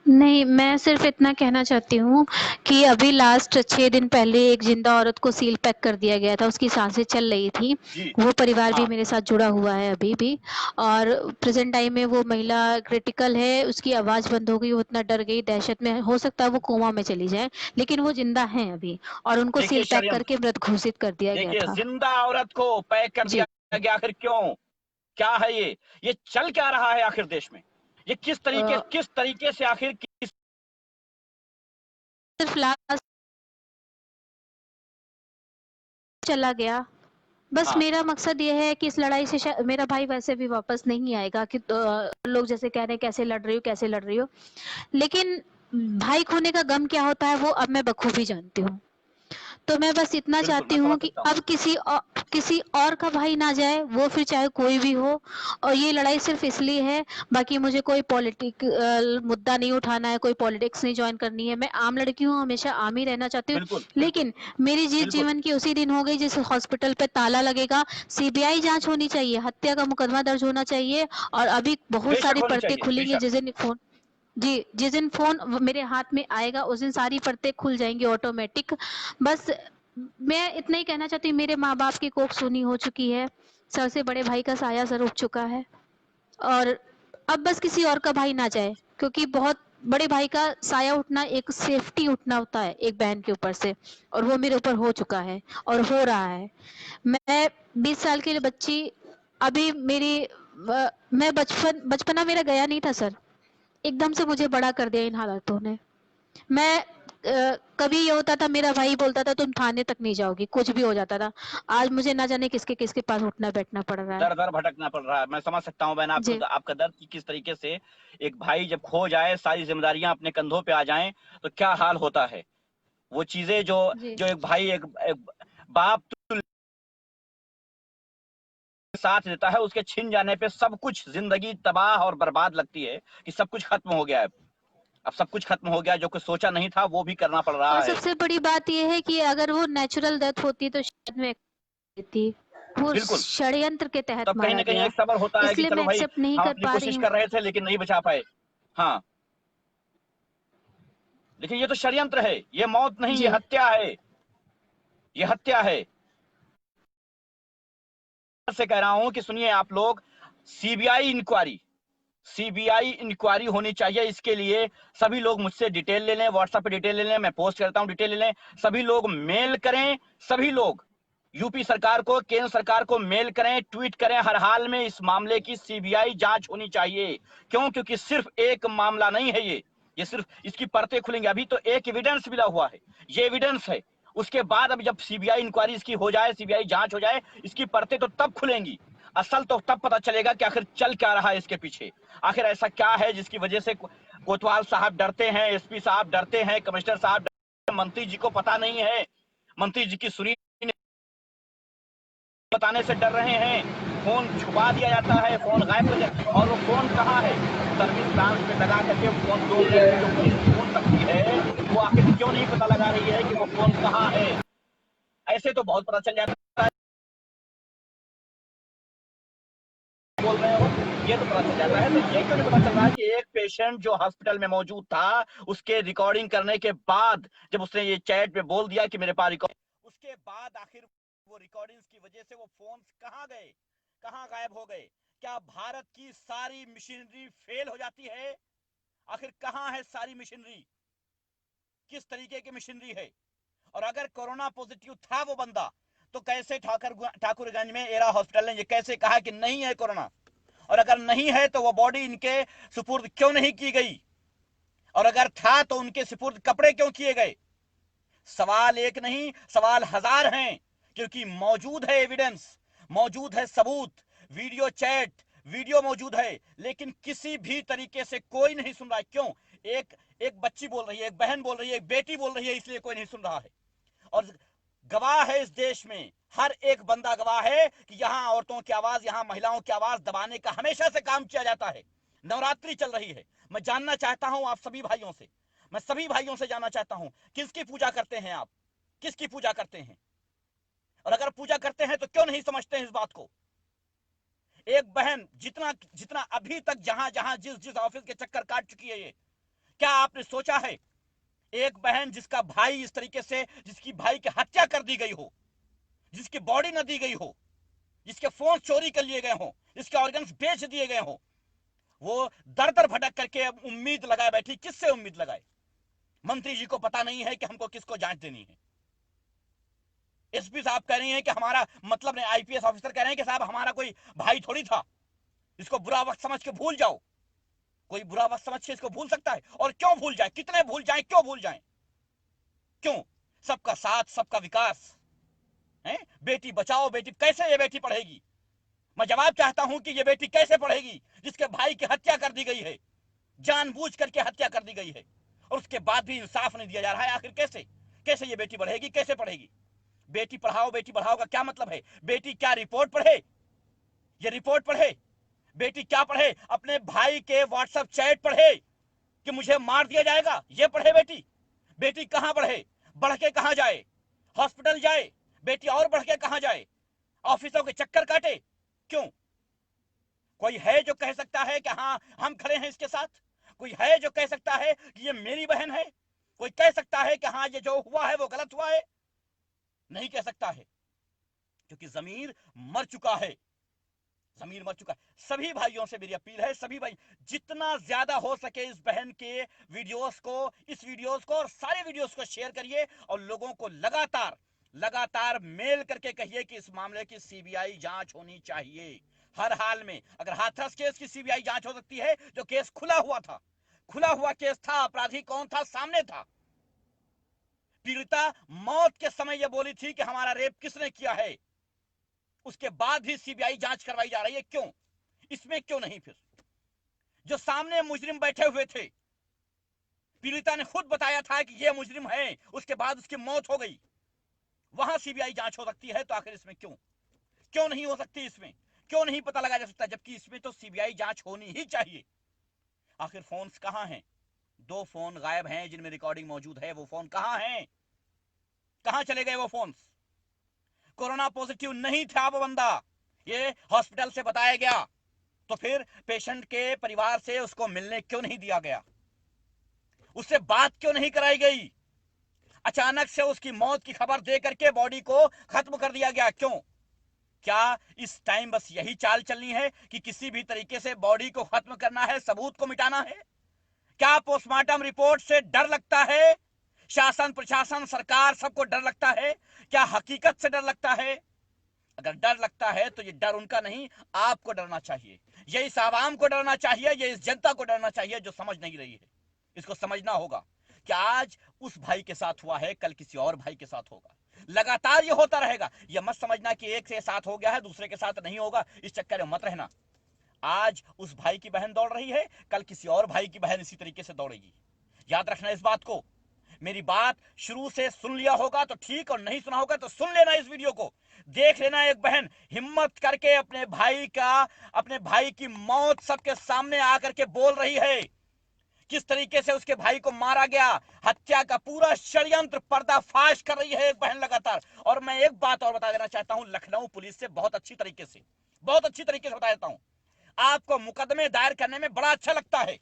Speaker 2: नहीं, मैं सिर्फ इतना कहना चाहती हूँ कि अभी लास्ट 6 दिन पहले एक जिंदा औरत को सील पैक कर दिया गया था, उसकी सांसें चल रही थी।
Speaker 1: जी
Speaker 2: वो परिवार भी
Speaker 1: हाँ,
Speaker 2: मेरे साथ जुड़ा हुआ है अभी भी, और प्रेजेंट टाइम में वो महिला क्रिटिकल है, उसकी आवाज़ बंद हो गई, वो इतना डर गई, दहशत में, हो सकता है वो कोमा में चली जाए, लेकिन वो जिंदा हैं अभी, और उनको
Speaker 1: देखिए
Speaker 2: सील पैक
Speaker 1: षड्यंत्र,
Speaker 2: करके मृत घोषित कर दिया गया
Speaker 1: देखिए
Speaker 2: था।
Speaker 1: जिंदा औरत को पैक कर
Speaker 2: जी।
Speaker 1: दिया गया, आखिर क्यों? क्या है ये चल क्या रहा है आखिर देश में? ये किस तरीके से आखिर
Speaker 2: सिर्फ लास्ट चला गया। बस
Speaker 1: हाँ,
Speaker 2: मेरा मकसद ये है कि इस लड़ाई से मेरा भाई वैसे भी वापस नहीं आएगा, कि लोग जैसे कह रहे हैं कैसे लड़ रही हो, कैसे लड़ रही हो, लेकिन भाई खोने का गम क्या होता है वो अब मैं बखूबी जानती हूँ। तो मैं बस इतना
Speaker 1: बिल्कुल
Speaker 2: चाहती
Speaker 1: मैं
Speaker 2: हूँ
Speaker 1: समझ
Speaker 2: कि
Speaker 1: सकता हूँ।
Speaker 2: अब किसी और का भाई ना जाए, वो फिर चाहे कोई भी हो, और ये लड़ाई सिर्फ इसलिए है, बाकी मुझे कोई मुद्दा नहीं उठाना है, कोई पॉलिटिक्स नहीं ज्वाइन करनी है, मैं आम लड़की हूँ, हमेशा आम ही रहना चाहती हूँ।
Speaker 1: बिल्कुल बिल्कुल
Speaker 2: लेकिन मेरी जीत
Speaker 1: बिल्कुल
Speaker 2: जीवन की उसी दिन हो गई जिस हॉस्पिटल पे ताला लगेगा। सीबीआई जांच होनी चाहिए, हत्या का मुकदमा दर्ज होना चाहिए, और अभी बहुत
Speaker 1: बेशक
Speaker 2: सारी
Speaker 1: होनी
Speaker 2: परतें
Speaker 1: चाहिए,
Speaker 2: खुलेंगी
Speaker 1: बेशक।
Speaker 2: जिस दिन फोन, जी, जिस दिन फोन मेरे हाथ में आएगा उस दिन सारी परतें खुल जाएंगी ऑटोमेटिक। बस मैं इतना ही कहना चाहती हूँ, मेरे माँ बाप की कोख सूनी हो चुकी है, सर से बड़े भाई का साया सर उठ चुका है, और अब बस किसी और का भाई ना जाए, क्योंकि बहुत बड़े भाई का साया उठना एक सेफ्टी उठना होता है एक बहन के ऊपर से, और वो मेरे ऊपर हो चुका है और हो रहा है। मैं 20 साल की बच्ची, अभी मैं बचपना मेरा गया नहीं था सर, एकदम से मुझे बड़ा कर दिया इन हालातों ने। मैं कभी ये होता था, मेरा भाई बोलता था तुम थाने तक नहीं जाओगी, कुछ भी हो जाता था, आज मुझे ना जाने किसके किसके पास उठना बैठना पड़ रहा है।
Speaker 1: दर दर भटकना पड़ रहा है। मैं समझ सकता हूँ बहन, आपको
Speaker 2: जी।
Speaker 1: आपका दर्द कि किस तरीके से एक भाई जब खो जाए, सारी जिम्मेदारियां अपने कंधों पे आ जाएं, तो क्या हाल होता है। वो चीजें जो
Speaker 2: जी।
Speaker 1: जो एक भाई, एक बाप साथ देता है, उसके छिन जाने पे सब कुछ, जिंदगी तबाह और बर्बाद लगती है कि सब कुछ खत्म हो गया है। अब सब कुछ खत्म हो गया, जो कुछ सोचा नहीं था वो भी करना पड़
Speaker 2: और
Speaker 1: रहा है।
Speaker 2: सबसे बड़ी बात यह है कि अगर वो नेचुरल डेथ होती तो शायद मैं थी, वो
Speaker 1: बिल्कुल।
Speaker 2: षड्यंत्र के तहत
Speaker 1: तब कहीं
Speaker 2: मारा
Speaker 1: ना कहीं
Speaker 2: गया,
Speaker 1: एक सबर होता है कि
Speaker 2: इसलिए
Speaker 1: चलो
Speaker 2: मैं
Speaker 1: भाई,
Speaker 2: एक्सेप्ट नहीं
Speaker 1: हम
Speaker 2: कर
Speaker 1: अपनी
Speaker 2: पा रही
Speaker 1: कोशिश
Speaker 2: हूँ।
Speaker 1: कर रहे थे लेकिन नहीं बचा पाए। हाँ, लेकिन ये तो षड्यंत्र है, ये मौत नहीं, ये
Speaker 2: जी।
Speaker 1: हत्या है, ये हत्या है। से कह रहा हूं कि सुनिए आप लोग, सीबीआई इंक्वायरी, सीबीआई इंक्वायरी होनी चाहिए। इसके लिए सभी लोग मुझसे डिटेल ले लें, व्हाट्सएप पे डिटेल ले लें, मैं पोस्ट करता हूं, डिटेल ले लें, सभी लोग मेल करें, सभी लोग यूपी सरकार को, केंद्र सरकार को मेल करें, ट्वीट करें, हर हाल में इस मामले की सीबीआई जांच होनी चाहिए। क्यों? क्योंकि सिर्फ एक मामला नहीं है ये सिर्फ इसकी परतें खुलेंगी। अभी तो एक एविडेंस मिला हुआ है, ये एविडेंस है। उसके बाद अब जब सीबीआई इंक्वायरी इसकी हो जाए, सीबीआई जांच हो जाए, इसकी परतें तो तब खुलेंगी, असल तो तब पता चलेगा कि आखिर चल क्या रहा है इसके पीछे। आखिर ऐसा क्या है जिसकी वजह से कोतवाल साहब डरते हैं, एसपी साहब डरते हैं, कमिश्नर साहब डरते हैं, मंत्री जी को पता नहीं है, मंत्री जी की सुरी बताने से डर रहे हैं, फोन छुपा दिया जाता है, फोन गायब कर दिया, और वो फोन कहाँ है? सर्विस लाउंज पे लगा करके फोन 2 मिनट में जो पुलिस फोन सकती है, वो आखिर क्यों नहीं पता लगा रही है कि वो फोन कहाँ है? ऐसे तो बहुत पता चल जाता है। ये तो पता चल जाता है, तो ये क्यों नहीं पता चल रहा है कि एक पेशेंट जो हॉस्पिटल में मौजूद था, उसके रिकॉर्डिंग करने के बाद जब उसने ये चैट पे बोल दिया कि मेरे पास रिकॉर्ड, उसके बाद आखिर वो रिकॉर्डिंग्स की वजह से वो फोन कहां गए, कहां गायब हो गए? क्या भारत की सारी मशीनरी फेल हो जाती है? आखिर कहां है सारी मशीनरी, किस तरीके की मशीनरी है? और अगर कोरोना पॉजिटिव था वो बंदा, तो कैसे ठाकुरगंज में एरा हॉस्पिटल ने ये कैसे कहा कि नहीं है कोरोना? और अगर नहीं है तो वो बॉडी इनके सुपुर्द क्यों नहीं की गई? और अगर था तो उनके सुपुर्द कपड़े क्यों किए गए? सवाल एक नहीं, सवाल हजार हैं, क्योंकि मौजूद है एविडेंस, मौजूद है सबूत, वीडियो चैट, वीडियो मौजूद है, लेकिन किसी भी तरीके से कोई नहीं सुन रहा है। क्यों? एक बच्ची बोल रही है, एक बहन बोल रही है, एक बेटी बोल रही है, इसलिए कोई नहीं सुन रहा है। और गवाह है इस देश में, हर एक बंदा गवाह है कि यहां औरतों की आवाज, यहां महिलाओं की आवाज दबाने का हमेशा से काम किया जाता है। नवरात्रि चल रही है, मैं जानना चाहता हूं आप सभी भाइयों से, मैं सभी भाइयों से जानना चाहता हूं, किसकी पूजा करते हैं आप? किसकी पूजा करते हैं? और अगर पूजा करते हैं तो क्यों नहीं समझते हैं इस बात को? एक बहन जितना जितना अभी तक जहां जहां जिस जिस ऑफिस के चक्कर काट चुकी है, ये क्या आपने सोचा है? एक बहन जिसका भाई इस तरीके से, जिसकी भाई की हत्या कर दी गई हो, जिसकी बॉडी न दी गई हो, जिसके फोन चोरी कर लिए गए हो, जिसके ऑर्गन्स बेच दिए गए हो, वो दर दर भटक करके उम्मीद लगाए बैठी। किससे उम्मीद लगाए? मंत्री जी को पता नहीं है कि हमको किसको जांच देनी है। एसपी साहब कह रहे हैं कि हमारा मतलब नहीं, आईपीएस ऑफिसर कह रहे हैं कि साहब हमारा कोई भाई थोड़ी था, इसको बुरा वक्त समझ के भूल जाओ। कोई बुरा वक्त समझ के इसको भूल सकता है? और क्यों भूल जाए? कितने भूल जाए? क्यों भूल जाए? क्यों? सबका साथ, सबका विकास है। बेटी बचाओ, बेटी कैसे ये बेटी पढ़ेगी? मैं जवाब चाहता हूं कि ये बेटी कैसे पढ़ेगी जिसके भाई की हत्या कर दी गई है, जानबूझ करके हत्या कर दी गई है, और उसके बाद भी इंसाफ नहीं दिया जा रहा है। आखिर कैसे कैसे ये बेटी बढ़ेगी? कैसे पढ़ेगी? बेटी पढ़ाओ का क्या मतलब है? बेटी क्या रिपोर्ट पढ़े? ये रिपोर्ट पढ़े? बेटी क्या पढ़े? अपने भाई के व्हाट्सएप चैट पढ़े कि मुझे मार दिया जाएगा? ये पढ़े बेटी? बेटी कहां बढ़े? बढ़ के कहां जाए? हॉस्पिटल जाए बेटी, और बढ़ के कहां जाए? ऑफिसों के चक्कर काटे? क्यों? कोई है जो कह सकता है कि हाँ हम खड़े हैं इसके साथ? कोई है जो कह सकता है कि ये मेरी बहन है? कोई कह सकता है कि हाँ ये जो हुआ है वो गलत हुआ है? नहीं कह सकता है, क्योंकि जमीर मर चुका है, जमीर मर चुका है। सभी भाइयों से मेरी अपील है, सभी भाई जितना ज्यादा हो सके इस बहन के वीडियोस को, इस वीडियोस को और सारे वीडियोस को शेयर करिए, और लोगों को लगातार लगातार मेल करके कहिए कि इस मामले की सीबीआई जांच होनी चाहिए। हर हाल में अगर हाथरस केस की सीबीआई जांच हो सकती है, जो केस खुला हुआ था, खुला हुआ केस था, अपराधी कौन था सामने था, पीड़िता मौत के समय यह बोली थी कि हमारा रेप किसने किया है, उसके बाद भी सीबीआई जांच करवाई जा रही है। क्यों? इसमें क्यों नहीं? फिर जो सामने मुजरिम बैठे हुए थे, पीड़िता ने खुद बताया था कि यह मुजरिम है, उसके बाद उसकी मौत हो गई, वहां सीबीआई जांच हो सकती है, तो आखिर इसमें क्यों क्यों नहीं हो सकती? इसमें क्यों नहीं पता लगा जा सकता? जबकि इसमें तो सीबीआई जांच होनी ही चाहिए। आखिर फोन्स कहां हैं? 2 फोन गायब हैं जिनमें रिकॉर्डिंग मौजूद है, वो फोन कहां हैं? कहां चले गए वो फोन्स? कोरोना पॉजिटिव नहीं था वो बंदा, ये हॉस्पिटल से बताया गया, तो फिर पेशेंट के परिवार से उसको मिलने क्यों नहीं दिया गया? उससे बात क्यों नहीं कराई गई? अचानक से उसकी मौत की खबर दे करके बॉडी को खत्म कर दिया गया। क्यों? क्या इस टाइम बस यही चाल चलनी है कि किसी भी तरीके से बॉडी को खत्म करना है, सबूत को मिटाना है? क्या पोस्टमार्टम रिपोर्ट से डर लगता है? शासन, प्रशासन, सरकार, सबको डर लगता है? क्या हकीकत से डर लगता है? अगर डर लगता है तो ये डर उनका नहीं, आपको डरना चाहिए। ये इस आवाम को डरना चाहिए, ये इस जनता को डरना चाहिए जो समझ नहीं रही है। इसको समझना होगा कि आज उस भाई के साथ हुआ है, कल किसी और भाई के साथ होगा, लगातार ये होता रहेगा। ये मत समझना कि एक से साथ हो गया है दूसरे के साथ नहीं होगा, इस चक्कर में मत रहना। आज उस भाई की बहन दौड़ रही है, कल किसी और भाई की बहन इसी तरीके से दौड़ेगी। याद रखना इस बात को। मेरी बात शुरू से सुन लिया होगा तो ठीक, और नहीं सुना होगा तो सुन लेना इस वीडियो को, देख लेना। एक बहन हिम्मत करके अपने भाई की मौत सबके सामने आकर के बोल रही है, किस तरीके से उसके भाई को मारा गया, हत्या का पूरा षड्यंत्र पर्दाफाश कर रही है एक बहन लगातार। और मैं एक बात और बता देना चाहता हूं, लखनऊ पुलिस से बहुत अच्छी तरीके से बता देता हूं, आपको मुकदमे दायर करने में बड़ा अच्छा लगता है,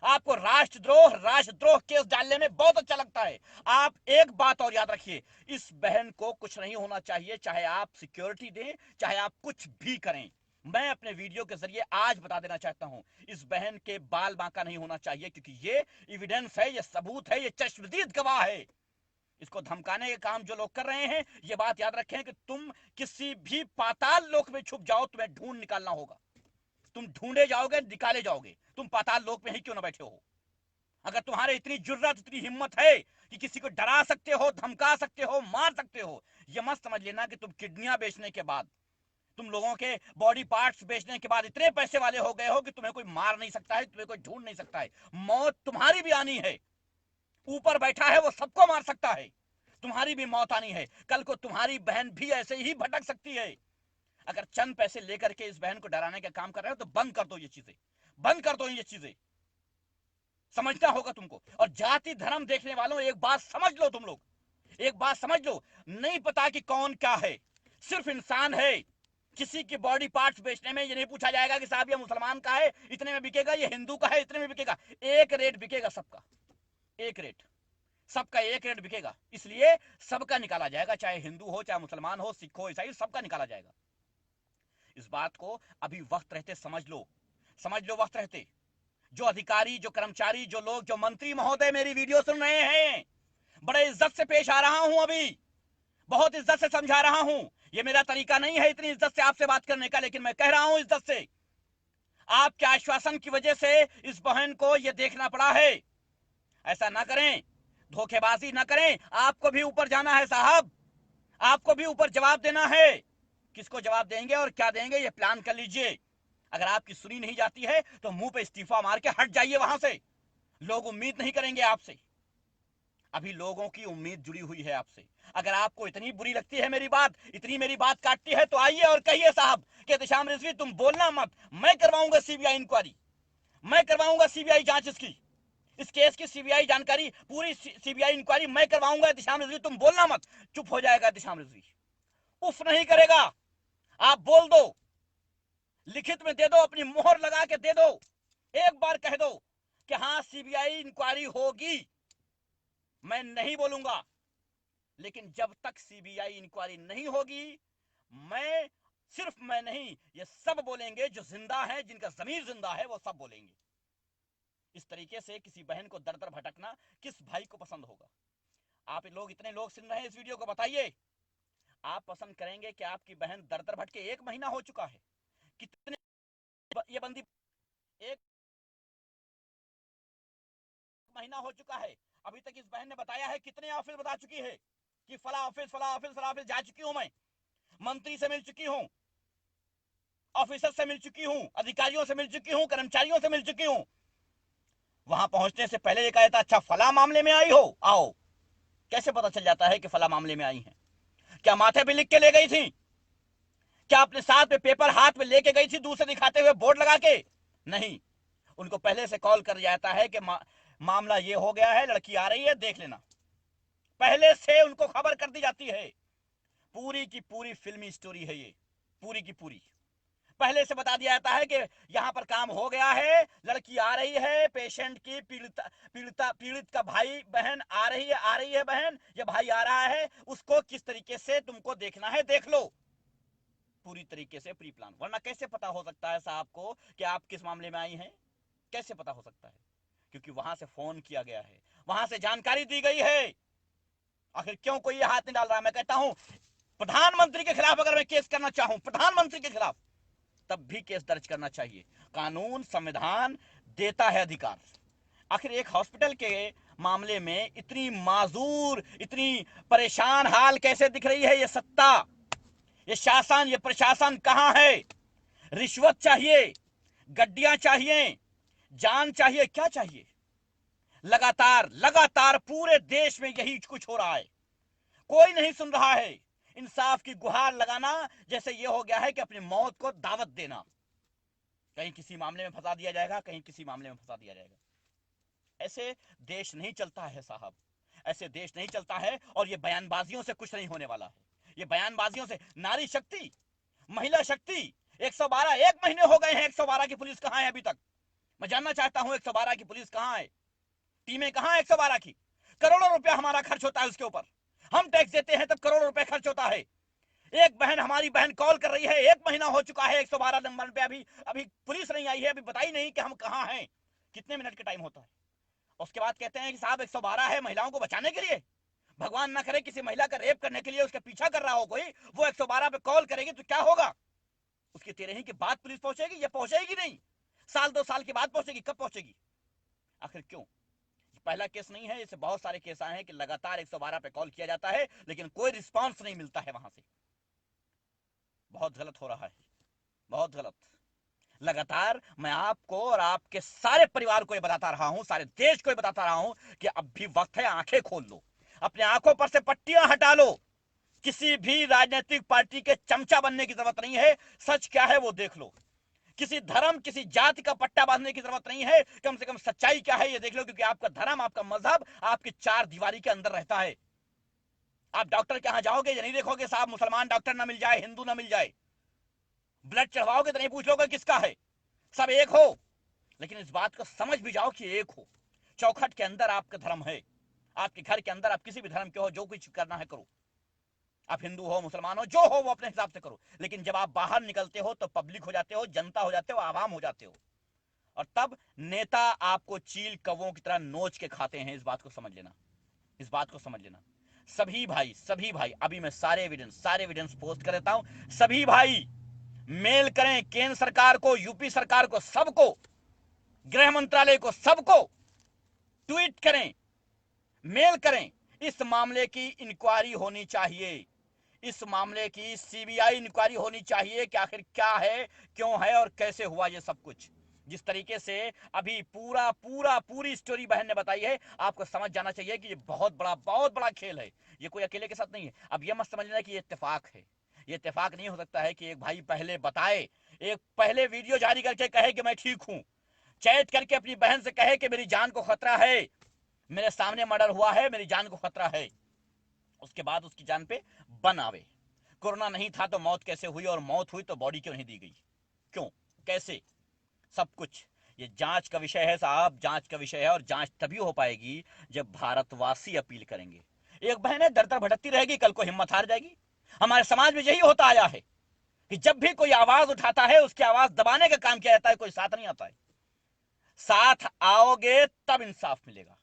Speaker 1: आपको राष्ट्रद्रोह केस डालने में बहुत अच्छा लगता है। आप एक बात और याद रखिए, इस बहन को कुछ नहीं होना चाहिए, चाहे आप सिक्योरिटी दें, चाहे आप कुछ भी करें। मैं अपने वीडियो के जरिए आज बता देना चाहता हूं, इस बहन के बाल बांका नहीं होना चाहिए, क्योंकि ये एविडेंस है, ये सबूत है, ये चश्मदीद गवाह है। इसको धमकाने के काम जो लोग कर रहे हैं, ये बात याद रखें कि तुम किसी भी पाताल लोक में छुप जाओ, तुम्हें ढूंढ निकालना होगा। तुम ढूंढे जाओगे, निकाले जाओगे, तुम पाताल लोक में ही क्यों ना बैठे हो। अगर तुम्हारे इतनी जुर्रत, इतनी हिम्मत है कि किसी को डरा सकते हो, धमका सकते हो, मार सकते हो, यह मत समझ लेना कि तुम किडनियां बेचने के बाद, तुम लोगों के बॉडी पार्ट्स बेचने के बाद इतने पैसे वाले हो गए हो कि तुम्हें कोई मार नहीं सकता है, तुम्हें कोई ढूंढ नहीं सकता है। मौत तुम्हारी भी आनी है, ऊपर बैठा है वो सबको मार सकता है, तुम्हारी भी मौत आनी है। कल को तुम्हारी बहन भी ऐसे ही भटक सकती है। अगर चंद पैसे लेकर के इस बहन को डराने का काम कर रहे हो तो बंद कर दो, ये चीजें बंद कर दो, ये चीजें समझना होगा तुमको। और जाति धर्म देखने वालों, एक बात समझ लो, तुम लोग एक बात समझ लो, नहीं पता कि कौन क्या है, सिर्फ इंसान है। किसी की बॉडी पार्ट्स बेचने में ये नहीं पूछा जाएगा कि साहब ये मुसलमान का है इतने में बिकेगा, ये हिंदू का है इतने में बिकेगा। एक रेट बिकेगा सबका, एक रेट, सबका एक रेट बिकेगा। इसलिए सबका निकाला जाएगा, चाहे हिंदू हो, चाहे मुसलमान हो, सिख हो, ईसाई, सबका निकाला जाएगा। इस बात को अभी वक्त रहते समझ लो, समझ लो वक्त रहते। जो अधिकारी, जो कर्मचारी, जो लोग, जो मंत्री महोदय मेरी वीडियो सुन रहे हैं, बड़े इज्जत से पेश आ रहा हूं, अभी बहुत इज्जत से समझा रहा हूं। ये मेरा तरीका नहीं है इतनी इज्जत से आपसे बात करने का, लेकिन मैं कह रहा हूं इज्जत से। आपके आश्वासन की वजह से इस बहन को यह देखना पड़ा है। ऐसा ना करें, धोखेबाजी ना करें, आपको भी ऊपर जाना है साहब, आपको भी ऊपर जवाब देना है। किसको जवाब देंगे और क्या देंगे, ये प्लान कर लीजिए। अगर आपकी सुनी नहीं जाती है तो मुंह पे इस्तीफा मार के हट जाइए वहां से, लोग उम्मीद नहीं करेंगे आपसे। अभी लोगों की उम्मीद जुड़ी हुई है आपसे। अगर आपको इतनी बुरी लगती है मेरी बात, इतनी मेरी बात काटती है, तो आइए और कहिए साहब कि एहतेशाम रिजवी तुम बोलना मत, मैं करवाऊंगा सीबीआई इंक्वायरी, मैं करवाऊंगा सीबीआई जांच, इसकी इस केस की सीबीआई जानकारी, पूरी सीबीआई इंक्वायरी मैं करवाऊंगा। एहतेशाम रिजवी तुम बोलना मत। चुप हो जाएगा एहतेशाम रिजवी, उफ नहीं करेगा। आप बोल दो, लिखित में दे दो, अपनी मोहर लगा के दे दो, एक बार कह दो कि हां सीबीआई इंक्वायरी होगी। मैं नहीं बोलूंगा, लेकिन जब तक सीबीआई इंक्वायरी नहीं होगी, मैं नहीं, ये सब बोलेंगे, जो जिंदा है, जिनका जमीर जिंदा है, वो सब बोलेंगे। इस तरीके से किसी बहन को दर दर भटकना किस भाई को पसंद होगा। आप लोग, इतने लोग सुन रहे हैं इस वीडियो को, बताइए आप पसंद करेंगे कि आपकी बहन दर दर भटके? 1 महीना हो चुका है, कितने ये बंदी, 1 महीना हो चुका है, अभी तक इस बहन ने बताया है कितने ऑफिस बता चुकी है कि फला ऑफिस फला ऑफिस फला ऑफिस जा चुकी हूं, मैं मंत्री से मिल चुकी हूं, ऑफिसर से मिल चुकी हूं, अधिकारियों से मिल चुकी हूं, कर्मचारियों से मिल चुकी हूं। वहां पहुंचने से पहले ये कहा था अच्छा फला मामले में आई हो, आओ। कैसे पता चल जाता है कि फला मामले में आई हैं? क्या माथे पे लिख के ले गई थी? क्या अपने साथ में पेपर हाथ में लेके गई थी, दूसरे दिखाते हुए बोर्ड लगा के? नहीं, उनको पहले से कॉल कर जाता है कि मामला ये हो गया है, लड़की आ रही है, देख लेना। पहले से उनको खबर कर दी जाती है। पूरी की पूरी फिल्मी स्टोरी है ये, पूरी की पूरी पहले से बता दिया जाता है कि यहां पर काम हो गया है, लड़की आ रही है, पेशेंट की पीड़ित का भाई बहन आ रही है बहन, ये भाई आ रहा है, उसको किस तरीके से तुमको देखना है देख लो। पूरी तरीके से प्री प्लान, वरना कैसे पता हो सकता है साहब को कि आप किस मामले में आई हैं? कैसे पता हो सकता है? क्योंकि वहां से फोन किया गया है, वहां से जानकारी दी गई है। आखिर क्यों कोई हाथ नहीं डाल रहा? मैं कहता हूं प्रधानमंत्री के खिलाफ अगर मैं केस करना चाहूं, प्रधानमंत्री के खिलाफ, तब भी केस दर्ज करना चाहिए। कानून, संविधान देता है अधिकार। आखिर एक हॉस्पिटल के मामले में इतनी माजूर, इतनी परेशान हाल कैसे दिख रही है? ये सत्ता, ये शासन, ये प्रशासन कहां है? रिश्वत चाहिए, गड्डियां चाहिए, जान चाहिए, क्या चाहिए? लगातार लगातार पूरे देश में यही कुछ हो रहा है, कोई नहीं सुन रहा है। इंसाफ की गुहार लगाना जैसे ये हो गया है कि अपनी मौत को दावत देना। कहीं किसी मामले में फंसा दिया जाएगा, कहीं किसी मामले में फंसा दिया जाएगा। ऐसे देश नहीं चलता है साहब, ऐसे देश नहीं चलता है। और ये बयानबाजियों से कुछ नहीं होने वाला है। ये बयानबाजियों से, नारी शक्ति, महिला शक्ति, 112 एक महीने हो गए हैं, 112 की पुलिस कहां है अभी तक? मैं जानना चाहता हूं 112 की पुलिस कहां है, टीमें कहां है 112 की? करोड़ों रुपया हमारा खर्च होता है उसके ऊपर, हम टैक्स देते हैं तब करोड़ों रुपए खर्च होता है। एक बहन, हमारी बहन कॉल कर रही है, 1 महीना हो चुका है 112 नंबर पे, अभी अभी पुलिस नहीं आई है, अभी बताई नहीं कि हम कहां हैं। कितने मिनट का टाइम होता है? उसके बाद कहते हैं कि साहब 112 है महिलाओं को बचाने के लिए। भगवान ना करे किसी महिला का रेप करने के लिए उसका पीछा कर रहा हो कोई, वो 112 पे कॉल करेगी तो क्या होगा? उसकी 13 के बाद पुलिस पहुंचेगी या पहुंचेगी नहीं? साल 2 साल के बाद पहुंचेगी, कब पहुंचेगी? आखिर क्यों? पहला केस नहीं है, इससे बहुत सारे केस आए हैं कि लगातार 112 पे कॉल किया जाता है लेकिन कोई रिस्पांस नहीं मिलता है वहां से। बहुत गलत हो रहा है, बहुत गलत। लगातार मैं आपको और आपके सारे परिवार को ये बताता रहा हूं, सारे देश को ये बताता रहा हूं कि अब भी वक्त है, आंखें खोल लो, अपने आंखों पर से पट्टियां हटा लो। किसी भी राजनीतिक पार्टी के चमचा बनने की जरूरत नहीं है, सच क्या है वो देख लो। किसी धर्म, किसी जाति का पट्टा बांधने की जरूरत नहीं है, कम से कम सच्चाई क्या है ये देख लो, क्योंकि आपका धर्म, आपका मजहब आपकी 4 दीवारी के अंदर रहता है। आप डॉक्टर के यहां जाओगे ये नहीं देखोगे साहब मुसलमान डॉक्टर ना मिल जाए, हिंदू ना मिल जाए। ब्लड चढ़वाओगे तो नहीं पूछ लोगे किसका है, सब एक हो। लेकिन इस बात को समझ भी जाओ कि एक हो, चौखट के अंदर आपका धर्म है, आपके घर के अंदर आप किसी भी धर्म के हो, जो कुछ करना है करो, आप हिंदू हो मुसलमान हो जो हो वो अपने हिसाब से करो। लेकिन जब आप बाहर निकलते हो तो पब्लिक हो जाते हो, जनता हो जाते हो, आवाम हो जाते हो, और तब नेता आपको चील कौवों की तरह नोच के खाते हैं। इस बात को समझ लेना, इस बात को समझ लेना। सभी भाई, सभी भाई, अभी मैं सारे एविडेंस पोस्ट कर देता हूं। सभी भाई मेल करें केंद्र सरकार को, यूपी सरकार को, सबको, गृह मंत्रालय को, सबको ट्वीट करें, मेल करें। इस मामले की इंक्वायरी होनी चाहिए, इस मामले की सीबीआई इंक्वायरी होनी चाहिए कि आखिर क्या है, क्यों है और कैसे हुआ ये सब कुछ। जिस तरीके से अभी पूरी स्टोरी बहन ने बताई है, आपको समझ जाना चाहिए कि ये बहुत बड़ा खेल है, ये कोई अकेले के साथ नहीं है। अब ये मत समझ लेना कि ये इत्तेफाक है, ये इत्तेफाक नहीं हो सकता है कि एक भाई पहले बताए, एक पहले वीडियो जारी करके कहे कि मैं ठीक हूं, चैट करके अपनी बहन से कहे कि मेरी जान को खतरा है, मेरे सामने मर्डर हुआ है, मेरी जान को खतरा है, उसके बाद उसकी जान पे बन आवे। कोरोना नहीं था तो मौत कैसे हुई, और मौत हुई तो बॉडी क्यों नहीं दी गई, क्यों, कैसे, सब कुछ ये जांच का विषय है साहब, जांच का विषय है। और जांच तभी हो पाएगी जब भारतवासी अपील करेंगे। एक बहन है दर दर भटकती रहेगी, कल को हिम्मत हार जाएगी। हमारे समाज में यही होता आया है कि जब भी कोई आवाज उठाता है उसकी आवाज दबाने का काम किया जाता है, कोई साथ नहीं आता है। साथ आओगे तब इंसाफ मिलेगा।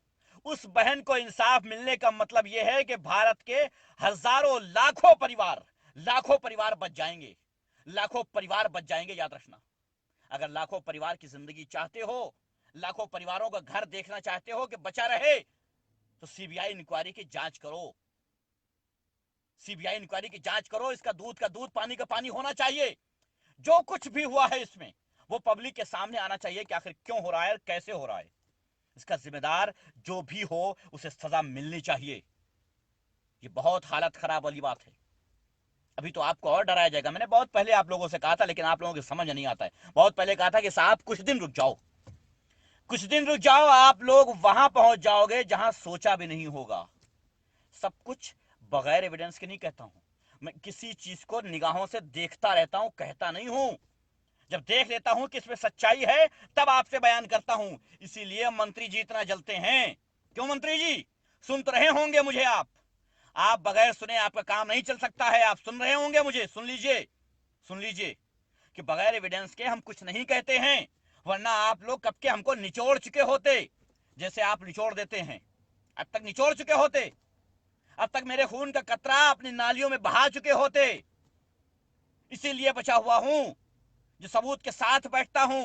Speaker 1: उस बहन को इंसाफ मिलने का मतलब यह है कि भारत के हजारों लाखों परिवार बच जाएंगे, लाखों परिवार बच जाएंगे, याद रखना। अगर लाखों परिवार की जिंदगी चाहते हो, लाखों परिवारों का घर देखना चाहते हो कि बचा रहे, तो सीबीआई इंक्वायरी की जांच करो, सीबीआई इंक्वायरी की जांच करो। इसका दूध का दूध, पानी का पानी होना चाहिए। जो कुछ भी हुआ है इसमें वो पब्लिक के सामने आना चाहिए कि आखिर क्यों हो रहा है, कैसे हो रहा है। इसका जिम्मेदार जो भी हो उसे सजा मिलनी चाहिए। ये बहुत हालत खराब वाली बात है। अभी तो आपको और डराया जाएगा। मैंने बहुत पहले आप लोगों से कहा था, लेकिन आप लोगों की समझ नहीं आता है। बहुत पहले कहा था कि साहब कुछ दिन रुक जाओ, कुछ दिन रुक जाओ, आप लोग वहां पहुंच जाओगे जहां सोचा भी नहीं होगा। सब कुछ बगैर एविडेंस के नहीं कहता हूं मैं, किसी चीज को निगाहों से देखता रहता हूं, कहता नहीं हूं। जब देख लेता हूं कि इसमें सच्चाई है तब आपसे बयान करता हूं। इसीलिए मंत्री जी इतना जलते हैं। क्यों मंत्री जी, सुन तो रहे होंगे मुझे आप बगैर सुने आपका काम नहीं चल सकता है। आप सुन रहे होंगे मुझे, सुन लीजिए कि बगैर एविडेंस के हम कुछ नहीं कहते हैं, वरना आप लोग कब के हमको निचोड़ चुके होते, जैसे आप निचोड़ देते हैं। अब तक निचोड़ चुके होते, अब तक मेरे खून का कतरा अपनी नालियों में बहा चुके होते। इसीलिए बचा हुआ हूं, जो सबूत के साथ बैठता हूं,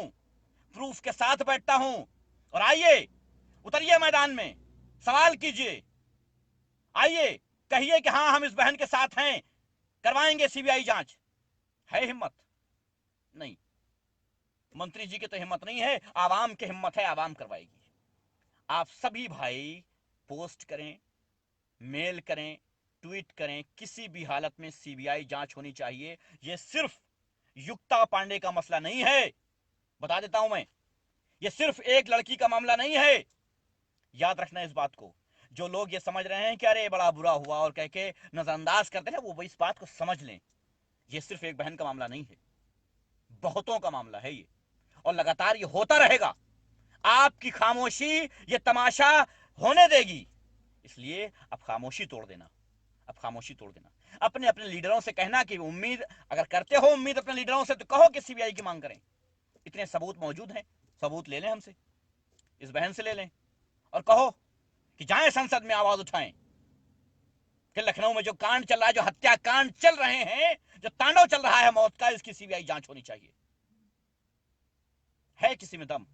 Speaker 1: प्रूफ के साथ बैठता हूं। और आइए, उतरिए मैदान में, सवाल कीजिए, आइए कहिए कि हां हम इस बहन के साथ हैं, करवाएंगे सीबीआई जांच। है हिम्मत? नहीं, मंत्री जी की तो हिम्मत नहीं है, आवाम की हिम्मत है, आवाम करवाएगी। आप सभी भाई पोस्ट करें, मेल करें, ट्वीट करें, किसी भी हालत में सीबीआई जांच होनी चाहिए। यह सिर्फ युक्ता पांडे का मसला नहीं है, बता देता हूं मैं, यह सिर्फ एक लड़की का मामला नहीं है। याद रखना इस बात को। जो लोग ये समझ रहे हैं कि अरे बड़ा बुरा हुआ और कह के नजरअंदाज करते हैं, वो इस बात को समझ लें, यह सिर्फ एक बहन का मामला नहीं है, बहुतों का मामला है ये, और लगातार ये होता रहेगा। आपकी खामोशी ये तमाशा होने देगी। इसलिए अब खामोशी तोड़ देना, अब खामोशी तोड़ देना। अपने अपने लीडरों से कहना कि उम्मीद अगर करते हो उम्मीद अपने लीडरों से, तो कहो कि सीबीआई की मांग करें। इतने सबूत मौजूद हैं, सबूत ले लें हमसे, इस बहन से ले लें, और कहो कि जाएं संसद में आवाज उठाएं कि लखनऊ में जो कांड चल रहा है, जो हत्याकांड चल रहे हैं, जो तांडव चल रहा है मौत का, इसकी सीबीआई जांच होनी चाहिए। है किसी में दम?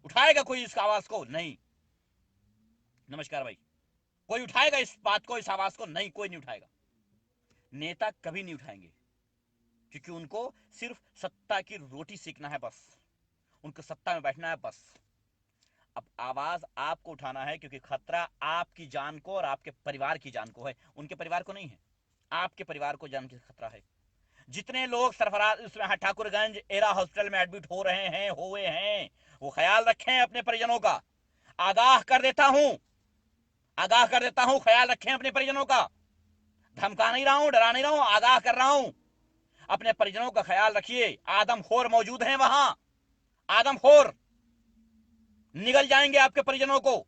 Speaker 1: उठाएगा कोई इस आवाज को? नहीं। नमस्कार भाई। कोई उठाएगा इस बात को, इस आवाज को? नहीं, कोई नहीं उठाएगा। नेता कभी नहीं उठाएंगे, क्योंकि उनको सिर्फ सत्ता की रोटी सीखना है, बस उनको सत्ता में बैठना है, बस। अब आवाज आपको उठाना है, क्योंकि खतरा आपकी जान को और आपके परिवार की जान को है, उनके परिवार को नहीं है। आपके परिवार को जान की खतरा है। जितने लोग सरफराज उसमें ठाकुरगंज एरा हॉस्पिटल में एडमिट हो रहे हैं, हुए हैं, वो ख्याल रखें अपने परिजनों का। आगाह कर देता हूं, आगाह कर देता हूं, ख्याल रखें अपने परिजनों का। धमका नहीं रहा हूं, डरा नहीं रहा हूं, आगाह कर रहा हूं। अपने परिजनों का ख्याल रखिए। आदमखोर मौजूद हैं वहां, आदमखोर निगल जाएंगे आपके परिजनों को,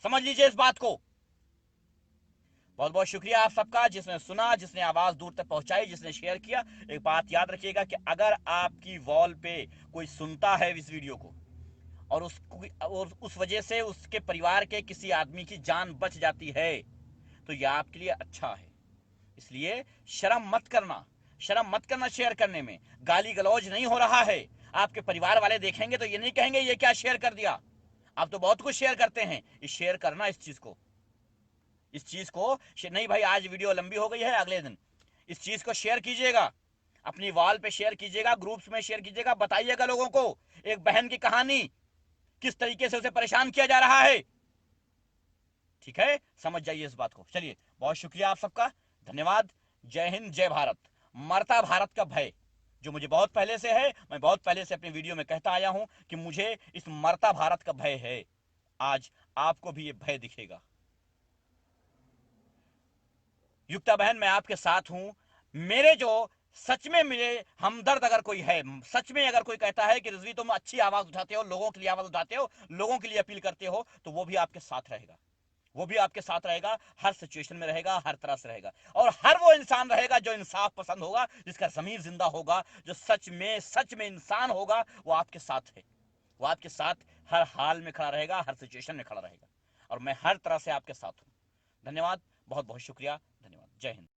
Speaker 1: समझ लीजिए इस बात को। बहुत बहुत शुक्रिया आप सबका, जिसने सुना, जिसने आवाज दूर तक पहुंचाई, जिसने शेयर किया। एक बात याद रखिएगा कि अगर आपकी वॉल पे कोई सुनता है इस वीडियो को, और उस वजह से उसके परिवार के किसी आदमी की जान बच जाती है, तो यह आपके लिए अच्छा है। इसलिए शर्म मत करना, शर्म मत करना शेयर करने में। गाली गलौज नहीं हो रहा है। आपके परिवार वाले देखेंगे तो ये नहीं कहेंगे ये क्या शेयर कर दिया। आप तो बहुत कुछ शेयर करते हैं, इस शेयर करना इस चीज को, इस चीज को नहीं भाई, आज वीडियो लंबी हो गई है, अगले दिन इस चीज को शेयर कीजिएगा, अपनी वॉल पे शेयर कीजिएगा, ग्रुप्स में शेयर कीजिएगा, बताइएगा लोगों को एक बहन की कहानी, किस तरीके से उसे परेशान किया जा रहा है। ठीक है, समझ जाइए इस बात को। चलिए, बहुत शुक्रिया आप सबका, धन्यवाद। जय हिंद, जय भारत। मरता भारत का भय जो मुझे बहुत पहले से है, मैं बहुत पहले से अपनी वीडियो में कहता आया हूं कि मुझे इस मरता भारत का भय है। आज आपको भी ये भय दिखेगा। युक्ता बहन, मैं आपके साथ हूं। मेरे जो सच में मिले हमदर्द अगर कोई है, सच में अगर कोई कहता है कि रिजवी तुम अच्छी आवाज उठाते हो, लोगों के लिए आवाज उठाते हो, लोगों के लिए अपील करते हो, तो वो भी आपके साथ रहेगा, वो भी आपके साथ रहेगा, हर सिचुएशन में रहेगा, हर तरह से रहेगा। और हर वो इंसान रहेगा जो इंसाफ पसंद होगा, जिसका ज़मीर जिंदा होगा, जो सच में इंसान होगा, वो आपके साथ है। वो आपके साथ हर हाल में खड़ा रहेगा, हर सिचुएशन में खड़ा रहेगा, और मैं हर तरह से आपके साथ हूं। धन्यवाद, बहुत बहुत शुक्रिया, धन्यवाद। जय हिंद।